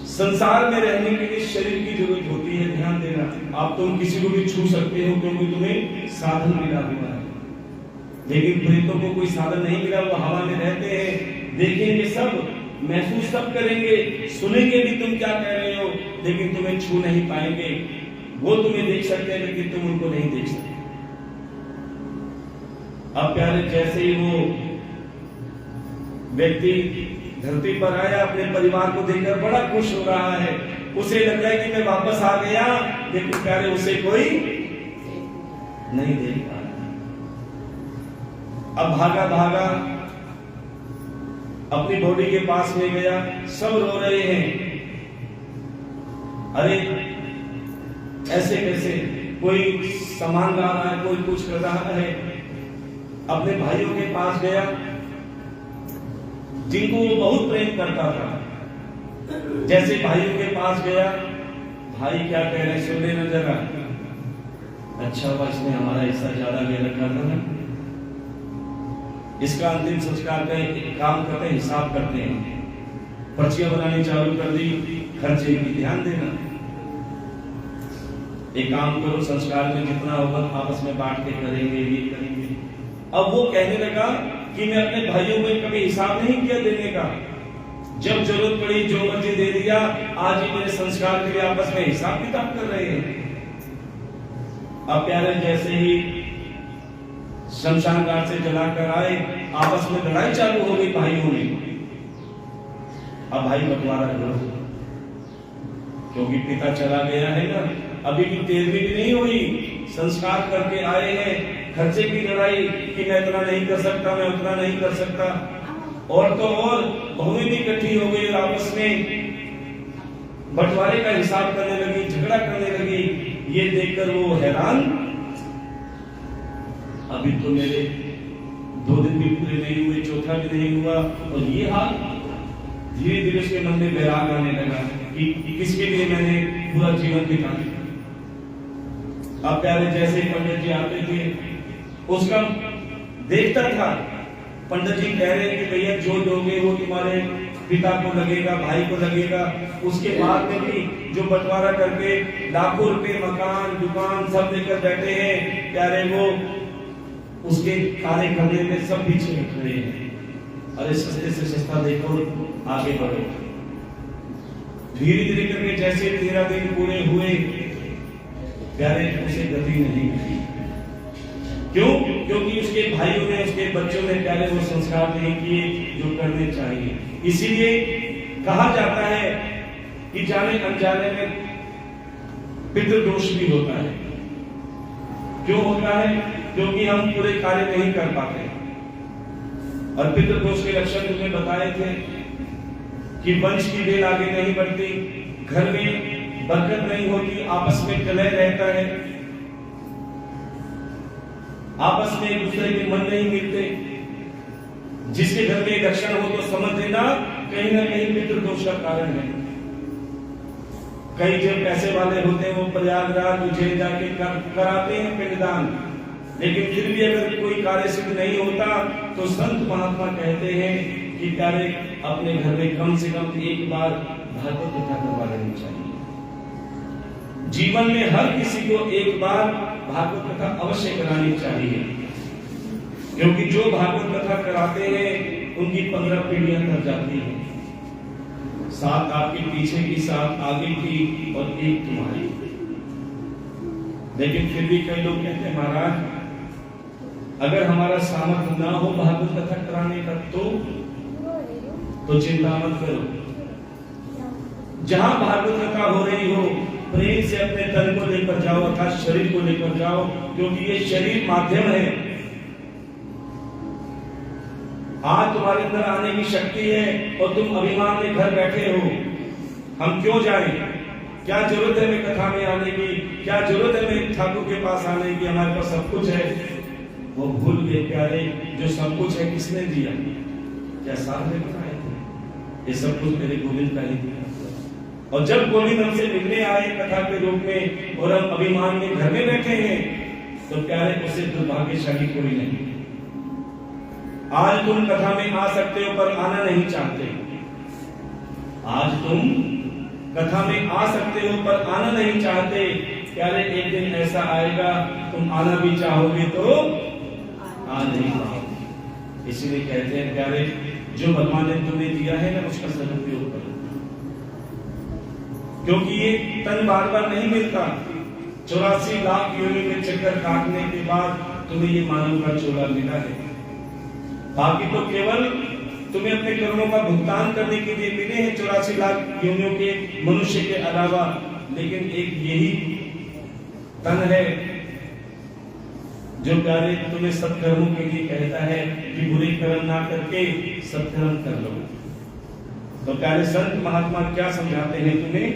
संसार में रहने के लिए शरीर की जरूरत होती है। ध्यान देना, आप तुम किसी को भी छू सकते हो क्योंकि तुम्हें साधन मिला हुआ है, लेकिन प्रेतों को कोई साधन नहीं मिला। वो हवा में रहते हैं, देखेंगे सब, महसूस सब करेंगे, सुनेंगे भी तुम क्या कह रहे हो, लेकिन तुम्हें छू नहीं पाएंगे। वो तुम्हें देख सकते हैं लेकिन तुम उनको नहीं देख सकते। अब प्यारे जैसे ही वो व्यक्ति धरती पर आया, अपने परिवार को देखकर बड़ा खुश हो रहा है। उसे लग रहा है कि मैं वापस आ गया, लेकिन प्यारे उसे कोई नहीं देख पा रहा। अब भागा भागा अपनी बॉडी के पास ले गया, सब रो रहे हैं, अरे ऐसे कैसे, कोई सामान ला रहा है, कोई कुछ कर रहा है। अपने भाइयों के पास गया जिनको वो बहुत प्रेम करता था, जैसे भाइयों के पास गया, भाई क्या कह रहे सुन लेना जरा, अच्छा हुआ इसने हमारा हिस्सा ज्यादा ले रखा था ना, इसका अंतिम संस्कार का काम करते हैं, हिसाब करते हैं, पर्चियां बनानी चालू कर दी, खर्चे की ध्यान देना, एक काम करो संस्कार में जितना होगा आपस में बांट के करेंगे, ये करेंगे। अब वो कहने लगा कि मैं अपने भाइयों को कभी हिसाब नहीं किया देने का, जब जरूरत पड़ी जो मर्जी दे दिया, आज ही मेरे संस्कार के लिए आपस में हिसाब किताब कर रहे हैं। अब प्यारे जैसे ही शमशान घाट से जलाकर आए, आपस में लड़ाई चालू हो गई भाइयों में। अब भाई बंटवारा करो, क्योंकि पिता चला गया है ना, अभी भी 13वीं भी नहीं हुई, संस्कार करके आए हैं, खर्चे की लड़ाई कि मैं इतना नहीं कर सकता, मैं उतना नहीं कर सकता, और तो और बहुएं भी इकट्ठी हो गई और आपस में बंटवारे का हिसाब करने लगी, झगड़ा करने लगी। ये देखकर वो हैरान, अभी तो मेरे 2 दिन भी पूरे नहीं हुए, चौथा भी नहीं हुआ, और ये हाल। धीरे धीरे उसके मन में वैराग आने लगा कि किसके लिए मैंने पूरा जीवन बिताया। अब प्यारे जैसे पंडित जी आते थे, उसका देखता था, पंडित जी कह रहे हैं कि भैया जो दोगे वो तुम्हारे पिता को लगेगा, भाई को लगेगा। उसके बाद में भी जो बंटवारा करके लाखों रुपए मकान दुकान सब लेकर बैठे हैं, प्यारे वो उसके काले खंडे में सब पीछे खड़े हैं। अरे सस्ते से सस्ता देखो, आगे बढ़ो। धीरे धीरे करके जैसे 13 दिन पूरे हुए, प्यारे उसे गति नहीं मिली। क्यों? क्योंकि उसके भाइयों ने, उसके बच्चों ने प्यारे वो संस्कार नहीं किए जो करने चाहिए। इसीलिए कहा जाता है कि जाने अनजाने में पितृदोष भी होता है। क्यों होता है? क्योंकि हम पूरे कार्य नहीं कर पाते। और पितृदोष के लक्षण तुम्हें बताए थे कि वंश की बेल आगे नहीं बढ़ती, घर में बरकत नहीं होती, आपस में कलह रहता है, आपस में एक दूसरे के मन नहीं मिलते। जिसके घर में लक्षण हो तो समझ लेना कहीं ना कहीं पितृदोष का कारण है। कई जो पैसे वाले होते हैं वो प्रयागराज उज्जैन जाके कराते हैं पिंडदान, लेकिन फिर भी अगर कोई कार्य सिद्ध नहीं होता तो संत महात्मा कहते हैं कि प्यारे अपने घर में कम से कम एक बार भागवत कथा करवा लेनी चाहिए। जीवन में हर किसी को एक बार भागवत कथा अवश्य करानी चाहिए, क्योंकि जो भागवत कथा कराते हैं उनकी 15 पीढ़ियां कर जाती हैं। 7 आपके पीछे की, 7 आगे की और 1 तुम्हारी। लेकिन फिर भी कई लोग कहते हैं महाराज अगर हमारा सामर्थ्य ना हो भागवत कथा कराने का तो चिंता मत करो। जहां भागवत कथा हो रही हो प्रेम से अपने तन को लेकर जाओ, अर्थात शरीर को लेकर जाओ, क्योंकि ये शरीर माध्यम है। आज तुम्हारे अंदर आने की शक्ति है और तुम अभिमान में घर बैठे हो। हम क्यों जाएं? क्या जरूरत है हमें कथा में आने की? क्या जरूरत है हमें ठाकुर के पास आने की? हमारे पास सब कुछ है। वो भूल गए प्यारे, जो सब कुछ है किसने दिया? क्या साथ में बताए थे? ये सब कुछ मेरे गोविंद का ही दिया। और जब गोविंद हमसे मिलने आए कथा के रूप में और हम अभिमान में घर में बैठे हैं, तो प्यारे उसे दुर्भाग्यशाली कोई नहीं। आज तुम कथा में आ सकते हो पर आना नहीं चाहते। आज तुम कथा में आ सकते हो पर आना नहीं चाहते। प्यारे एक दिन ऐसा आएगा तुम आना भी चाहोगे तो आ नहीं पाओगे। इसीलिए कहते हैं प्यारे जो भगवान ने तुम्हें दिया है ना उसका सदुपयोग करो, क्योंकि ये तन बार बार नहीं मिलता। 84 लाख योनि के चक्कर काटने के बाद तुम्हें ये मानव का चोला मिला है। बाकी तो केवल तुम्हें अपने कर्मों का भुगतान करने के लिए मिले हैं 84 लाख योनियों के मनुष्य के अलावा। लेकिन एक यही तन है जो प्यारे तुम्हें सत्कर्मों के लिए कहता है कि बुरे कर्म ना करके सत्कर्म कर लो। तो प्यारे संत महात्मा क्या समझाते हैं तुम्हें?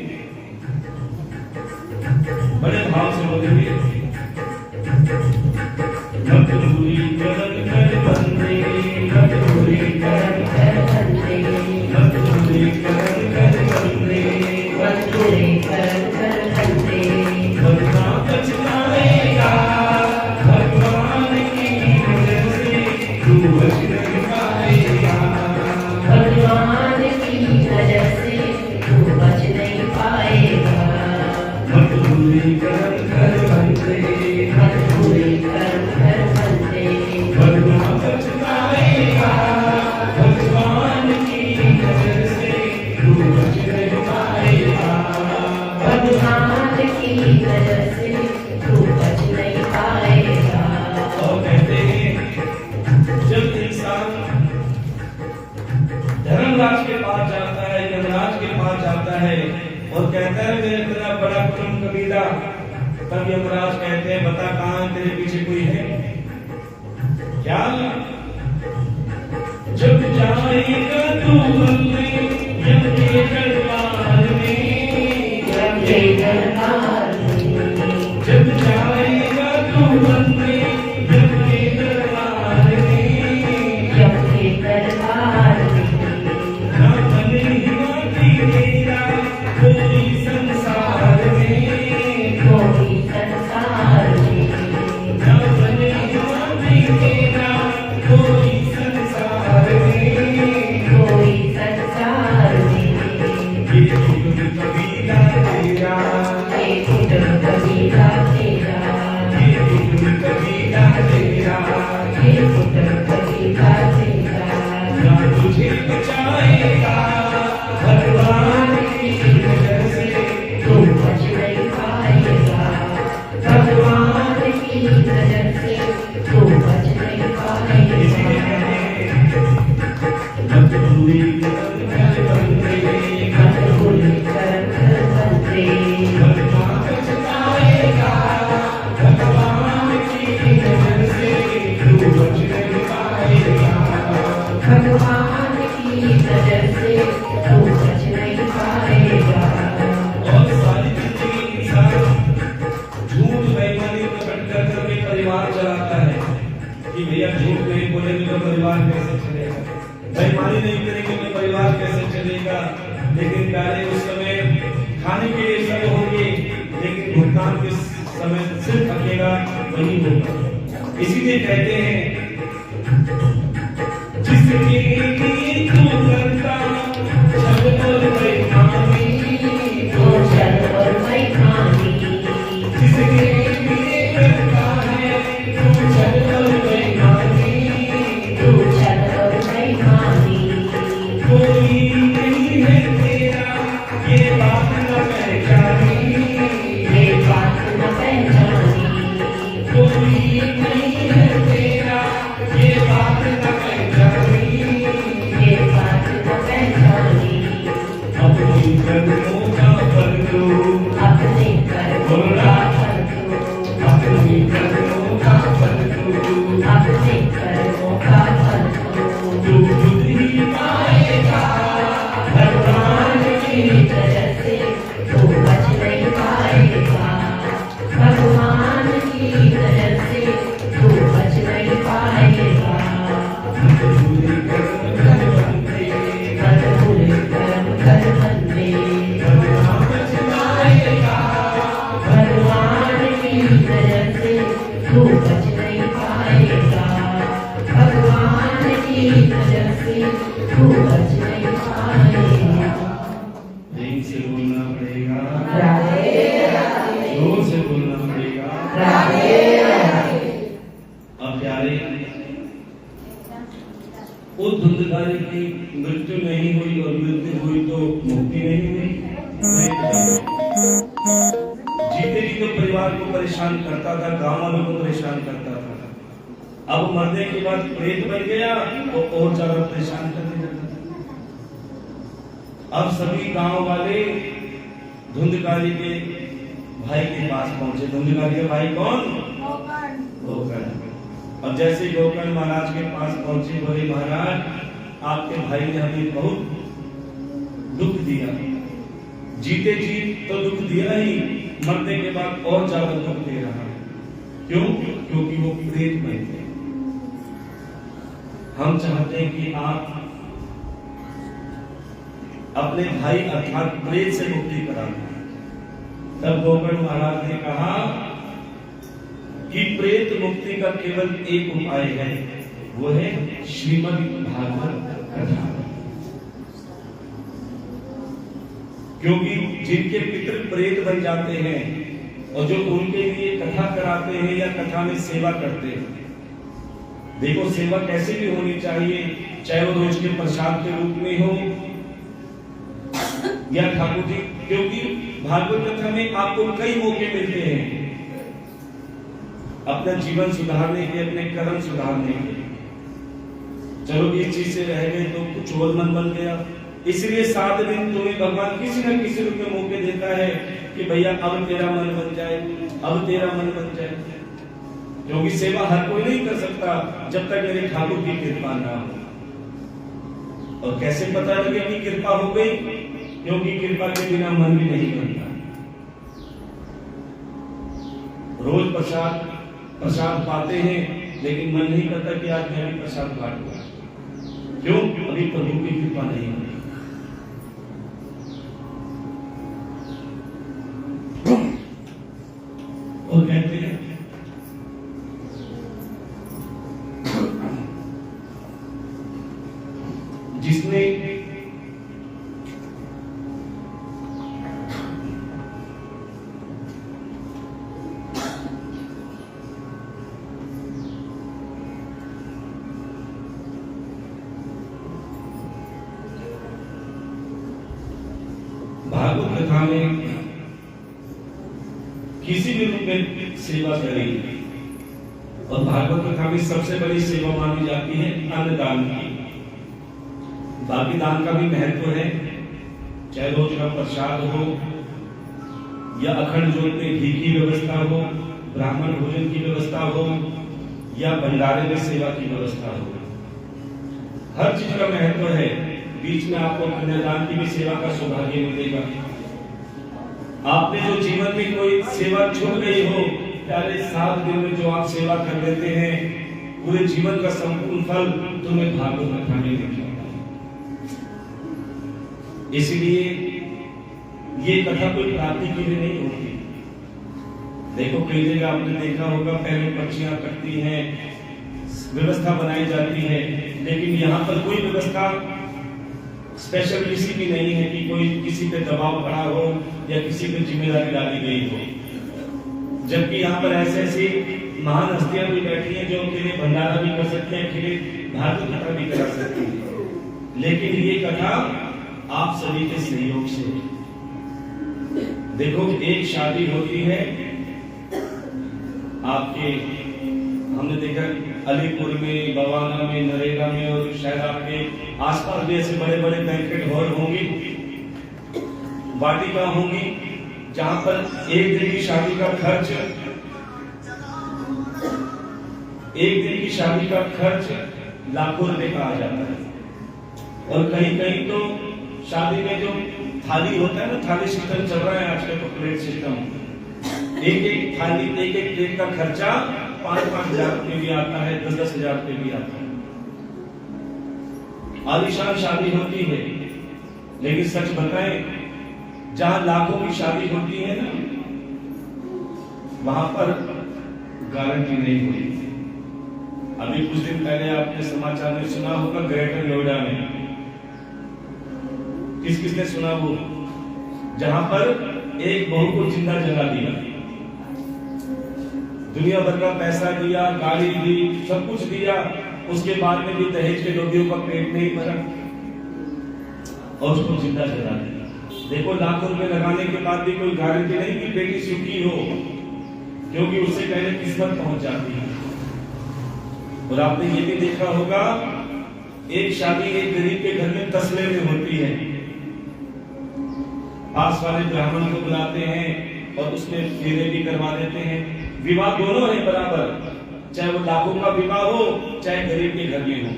बड़े भाव से बोलेंगे, मत बुरी कर्म कर बंदे, मत बुरी कर्म कर बंदे, मत बुरी कर्म कर बंदे, मत बुरी कर्म कर बंदे, वरना पछताएगा भगवान की नजर से तू बच नहीं पाएगा, भगवान की नजर से तू बच नहीं पाएगा। मत बुरी कर्म कर बंदे, मत बुरी कर्म कर बंदे, वरना पछताएगा भगवान की नजर से तू बच नहीं पाएगा, भगवान की नजर से तू बच नहीं पाएगा। और कहते हैं जब इंसान धर्मराज के पास जाता है, यमराज के पास जाता है और कहता है मेरा इतना बड़ा कुटुंब कबीला, तब यमराज कहते हैं बता कहां तेरे पीछे कोई है क्या? जब जाएगा तू बंदे यम के दरबार में, यम के दरबार में, जब जाएगा तू बंदे यम के दरबार में, यम के दरबार में, ना बनेगा तेरा कोई संसार में, कोई संसार में, ना बनेगा तेरा कोई संसार में, कोई संसार में। ये कुटुंब कबीला तेरा, ये कुटुंब कबीला तेरा, ये कुटुंब कबीला तेरा, ये कुटुंब कबीला तेरा, ना तुझे बचाएगा भगवान की नजर से तू बच नहीं पाएगा, भगवान की नजर से तू बच नहीं पाएगा। मत बुरी कर्म कर बंदे, मत बुरी कर्म कर बंदे, वरना पछताएगा भगवान की नजर से तू बच नहीं पाएगा, भगवान की नजर से तू बच नहीं पाएगा। और सारी जिंदगी इंसान झूठ बेईमानी प्रकट कर करके परिवार चलाता है कि भैया झूठ नहीं बोलेंगे तो परिवार कैसे चलेगा, बेईमानी नहीं करेंगे तो परिवार कैसे चलेगा। लेकिन प्यारे उस समय खाने के लिए सब होंगे लेकिन भुगतान के समय सिर्फ अकेला वही होगा। इसीलिए कहते हैं जिसके लिए तू करता छल और बेईमानी, तो छल और बेईमानी, जिसके लिए करता है तू छल और बेईमानी, तू छल और बेईमानी, कोई नहीं है तेरा ये बात न पहचानी, ये बात न पहचानी, कोई नहीं है तेरा ये बात न पहचानी, ये बात न पहचानी। अपनी कर्मों का फल दो, अपने कर्मों का फल दो, अपनी कर्मों का फल दो, अपने कर्मों का फल दो, तू खुद ही पाएगा भगवान की नजर से तू बच नहीं पाएगा, भगवान की नजर से तू बच नहीं पाएगा। मत बुरे कर्म कर बंदे, मत बुरे कर्म कर बंदे, वरना पछताएगा भगवान की नजर से तू बच नहीं पाएगा, भगवान की नजर से तू बच नहीं पाएगा। धीरे से बोलना पड़ेगा, राधे राधे, जोर से बोलना पड़ेगा, राधे राधे। अब प्यारे उस धुंधकारी की मृत्यु नहीं हुई और मृत्यु हुई तो मुक्ति नहीं हुई। जीते जी तो परिवार को परेशान करता था, गांव वालों को परेशान करता था, अब मरने के बाद प्रेत बन गया तो और ज्यादा परेशान करने लगा। अब सभी गांव वाले धुंधकारी के भाई के पास पहुंचे। धुंधकारी का भाई कौन? गोकर्ण। और जैसे गोकर्ण महाराज के पास पहुंचे, बोले महाराज आपके भाई ने हमें बहुत दुख दिया, जीते जी तो दुख दिया ही, मरने के बाद और ज्यादा दुख दे रहा है। क्यों? क्योंकि वो प्रेत में थे। हम चाहते हैं कि आप अपने भाई अर्थात प्रेत से मुक्ति करा दें। तब गोकर्ण महाराज ने कहा कि प्रेत मुक्ति का केवल एक उपाय है, वो है श्रीमद् भागवत कथा। क्योंकि जिनके पितृ प्रेत बन जाते हैं और जो उनके लिए कथा कराते हैं या कथा में सेवा करते हैं, देखो सेवा कैसे भी होनी चाहिए, चाहे वो रोज के प्रसाद के रूप में हो या ठाकुर जी, क्योंकि भागवत कथा में आपको कई मौके मिलते हैं अपना जीवन सुधारने के, अपने कर्म सुधारने के। चलो इस चीज से रह गए तो कुछ और मन बन गया, इसलिए 7 दिन तुम्हें भगवान किसी न किसी रूप में मौके देता है कि भैया अब तेरा मन बन जाए, अब तेरा मन बन जाए। क्योंकि सेवा हर कोई नहीं कर सकता जब तक मेरे ठाकुर की कृपा ना हो। और कैसे पता लगे कि कृपा हो गई? क्योंकि कृपा के बिना मन भी नहीं बनता। रोज प्रसाद पाते हैं लेकिन मन नहीं करता कि आज मैं भी प्रसाद बांटूंगा। क्यों? अभी प्रभु की कृपा नहीं हुई। और कहते हैं जिसने भागवत कथा में किसी भी रूप में सेवा करेंगे, और भागवत कथा में सबसे बड़ी सेवा मानी जाती है अन्नदान की। बाकी दान का भी महत्व है, चाहे रोज का प्रसाद हो या अखंड ज्योत में घी की व्यवस्था हो, ब्राह्मण भोजन की व्यवस्था हो या भंडारे में सेवा की व्यवस्था हो, हर चीज का महत्व है। बीच में आपको कन्यादान की भी सेवा का सौभाग्य मिलेगा। आपने जो जीवन में कोई सेवा छूट गई हो, पहले 7 दिन में जो आप सेवा कर लेते हैं, पूरे जीवन का संपूर्ण फल तुम्हें भागवत कथा में मिलेगा। इसलिए ये कथा कोई प्राप्ति के लिए नहीं होती। देखो कई जगह आपने देखा होगा, पहले पर्चियां कटती हैं, व्यवस्था बनाई जाती है, लेकिन यहाँ पर कोई व्यवस्था स्पेशल किसी की नहीं है कि कोई किसी पे दबाव पड़ा हो या किसी पे जिम्मेदारी डाली गई हो। जबकि यहाँ पर ऐसे ऐसी महान हस्तियां भी बैठी हैं जो अकेले भंडारा भी कर सकते हैं, अकेले भागवत कथा भी करा सकती हैं। लेकिन ये कथा आप सभी के सहयोग से। देखो एक शादी होती है आपके, हमने देखा अलीपुर में, बवाना में, नरेगा में, और शायद आपके आसपास भी ऐसे बड़े बड़े बैंकेट हॉल होंगे, वाटिका होंगी, जहां पर एक दिन की शादी का खर्च लाखों रुपए का आ जाता है। और कहीं कहीं तो शादी में जो थाली होता है ना, थाली सिस्टम चल रहा है आजकल, तो प्लेट सिस्टम, एक थाली, एक प्लेट का खर्चा 5-5 हजार रुपये भी आता है, 10-10 हजार रुपये भी आता है। आलीशान शादी होती है, लेकिन सच बताएं जहां लाखों की शादी होती है ना, वहां पर गारंटी नहीं होती। अभी कुछ दिन पहले आपने समाचार में सुना होगा, ग्रेटर नोएडा में, किसने सुना वो, जहां पर एक बहू को जिंदा जला दिया, दुनिया भर का पैसा दिया, गाड़ी दी, सब कुछ दिया, उसके बाद में भी दहेज के लोभियों का पेट नहीं भरा और उसको जिंदा जला दिया। देखो लाखों रुपए लगाने के बाद भी कोई गारंटी नहीं कि बेटी सुखी हो, क्योंकि उससे पहले किस्मत पहुंच जाती है। और आपने ये भी देखा होगा, एक शादी एक गरीब के घर में तसले में होती है, पास वाले ब्राह्मण को बुलाते हैं और उसमें फेरे भी करवा देते हैं, विवाह दोनों है बराबर, चाहे वो लाखों का विवाह हो, चाहे गरीब के घर में हो।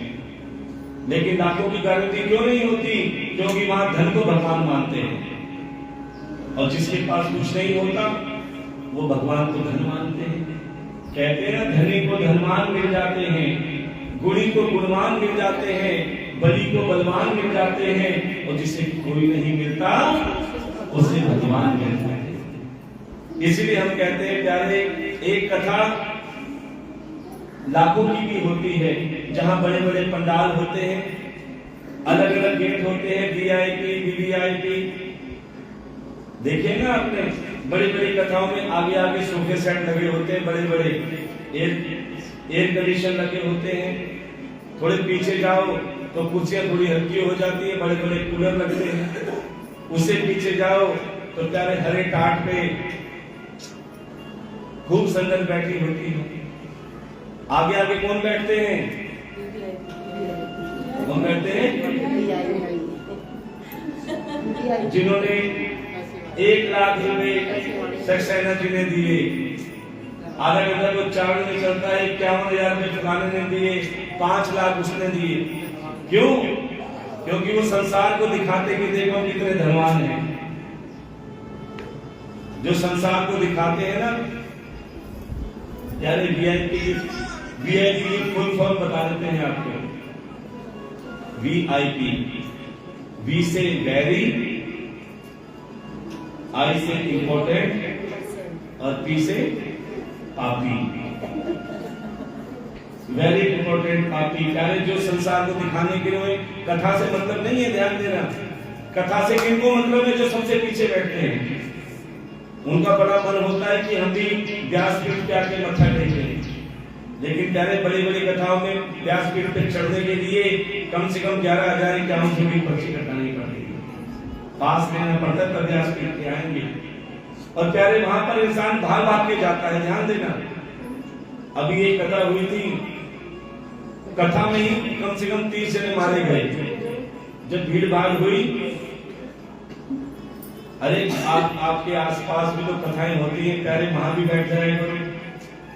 लेकिन लाखों की गारंटी क्यों नहीं होती? क्योंकि वहां धन को भगवान मानते हैं, और जिसके पास कुछ नहीं होता वो भगवान को धन मानते हैं। कहते हैं ना, धनी को धनवान मिल जाते हैं, गुणी को गुणवान मिल जाते हैं, बली को बलवान मिल जाते हैं, और जिसे कोई नहीं मिलता उसे भगवान मिलता है। इसलिए हम कहते हैं प्यारे, एक कथा लाखों की भी होती है, जहां बड़े बड़े पंडाल होते हैं, अलग अलग गेट होते हैं, वीआईपी, वीवीआईपी। देखिए ना आपने, बड़ी बड़ी कथाओं में आगे आगे सोफे सेट लगे होते हैं, बड़े बड़े एयर कंडीशन लगे होते हैं। थोड़े पीछे जाओ तो कुर्सियां थोड़ी हल्की हो जाती है, बड़े बड़े कूलर लगते हैं। उससे पीछे जाओ तो प्यारे हरे टाट पे खूब संगत बैठी होती है। आगे आगे कौन बैठते हैं? कौन बैठते हैं? जिन्होंने 1 लाख रुपए सक्सेना जी ने दिए, आधा घंटा को चावल में चलता है, 51,000 रुपए फलाने ने दिए, 5 लाख उसने दिए। क्यों? क्योंकि वो संसार को दिखाते कि देखो कितने धनवान हैं। जो संसार को दिखाते हैं ना, यानी वीआईपी की फुल फॉर्म बता देते हैं आपको। वीआईपी, वी से वेरी, आई से इंपॉर्टेंट और पी से पापी। वेरी इंपॉर्टेंट पापी। प्यारे, जो संसार को दिखाने के लिए कथा से मतलब नहीं है, ध्यान देना। कथा से किनको मतलब है? जो सबसे पीछे बैठते हैं। उनका बड़ा मन होता है कि हम भी व्यासपीठ पे आके मत्था टेकें। लेकिन प्यारे, बड़ी बड़ी कथाओं में व्यासपीठ पे चढ़ने के लिए कम से कम 11,051 रुपये की पर्ची कटानी पड़ेगी। पास लेना पड़ता तब व्यासपीठ पे आएंगे। और प्यारे, वहां पर इंसान भाग भाग के जाता है, ध्यान देना। अभी एक कथा हुई थी, कथा में ही कम से कम 30 जने मारे गए। जब भीड़ भाड़ हुई, अरे आपके आसपास भी तो कथाएं होती हैं प्यारे, वहां भी बैठ जाए करो।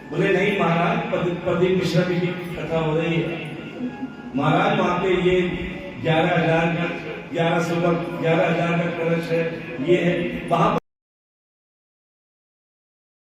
बोले नहीं महाराज, प्रदीप मिश्रा की कथा हो रही है महाराज, वहां पे ये 11,000 का 1100 का 11,000 का कलश है, ये है वहां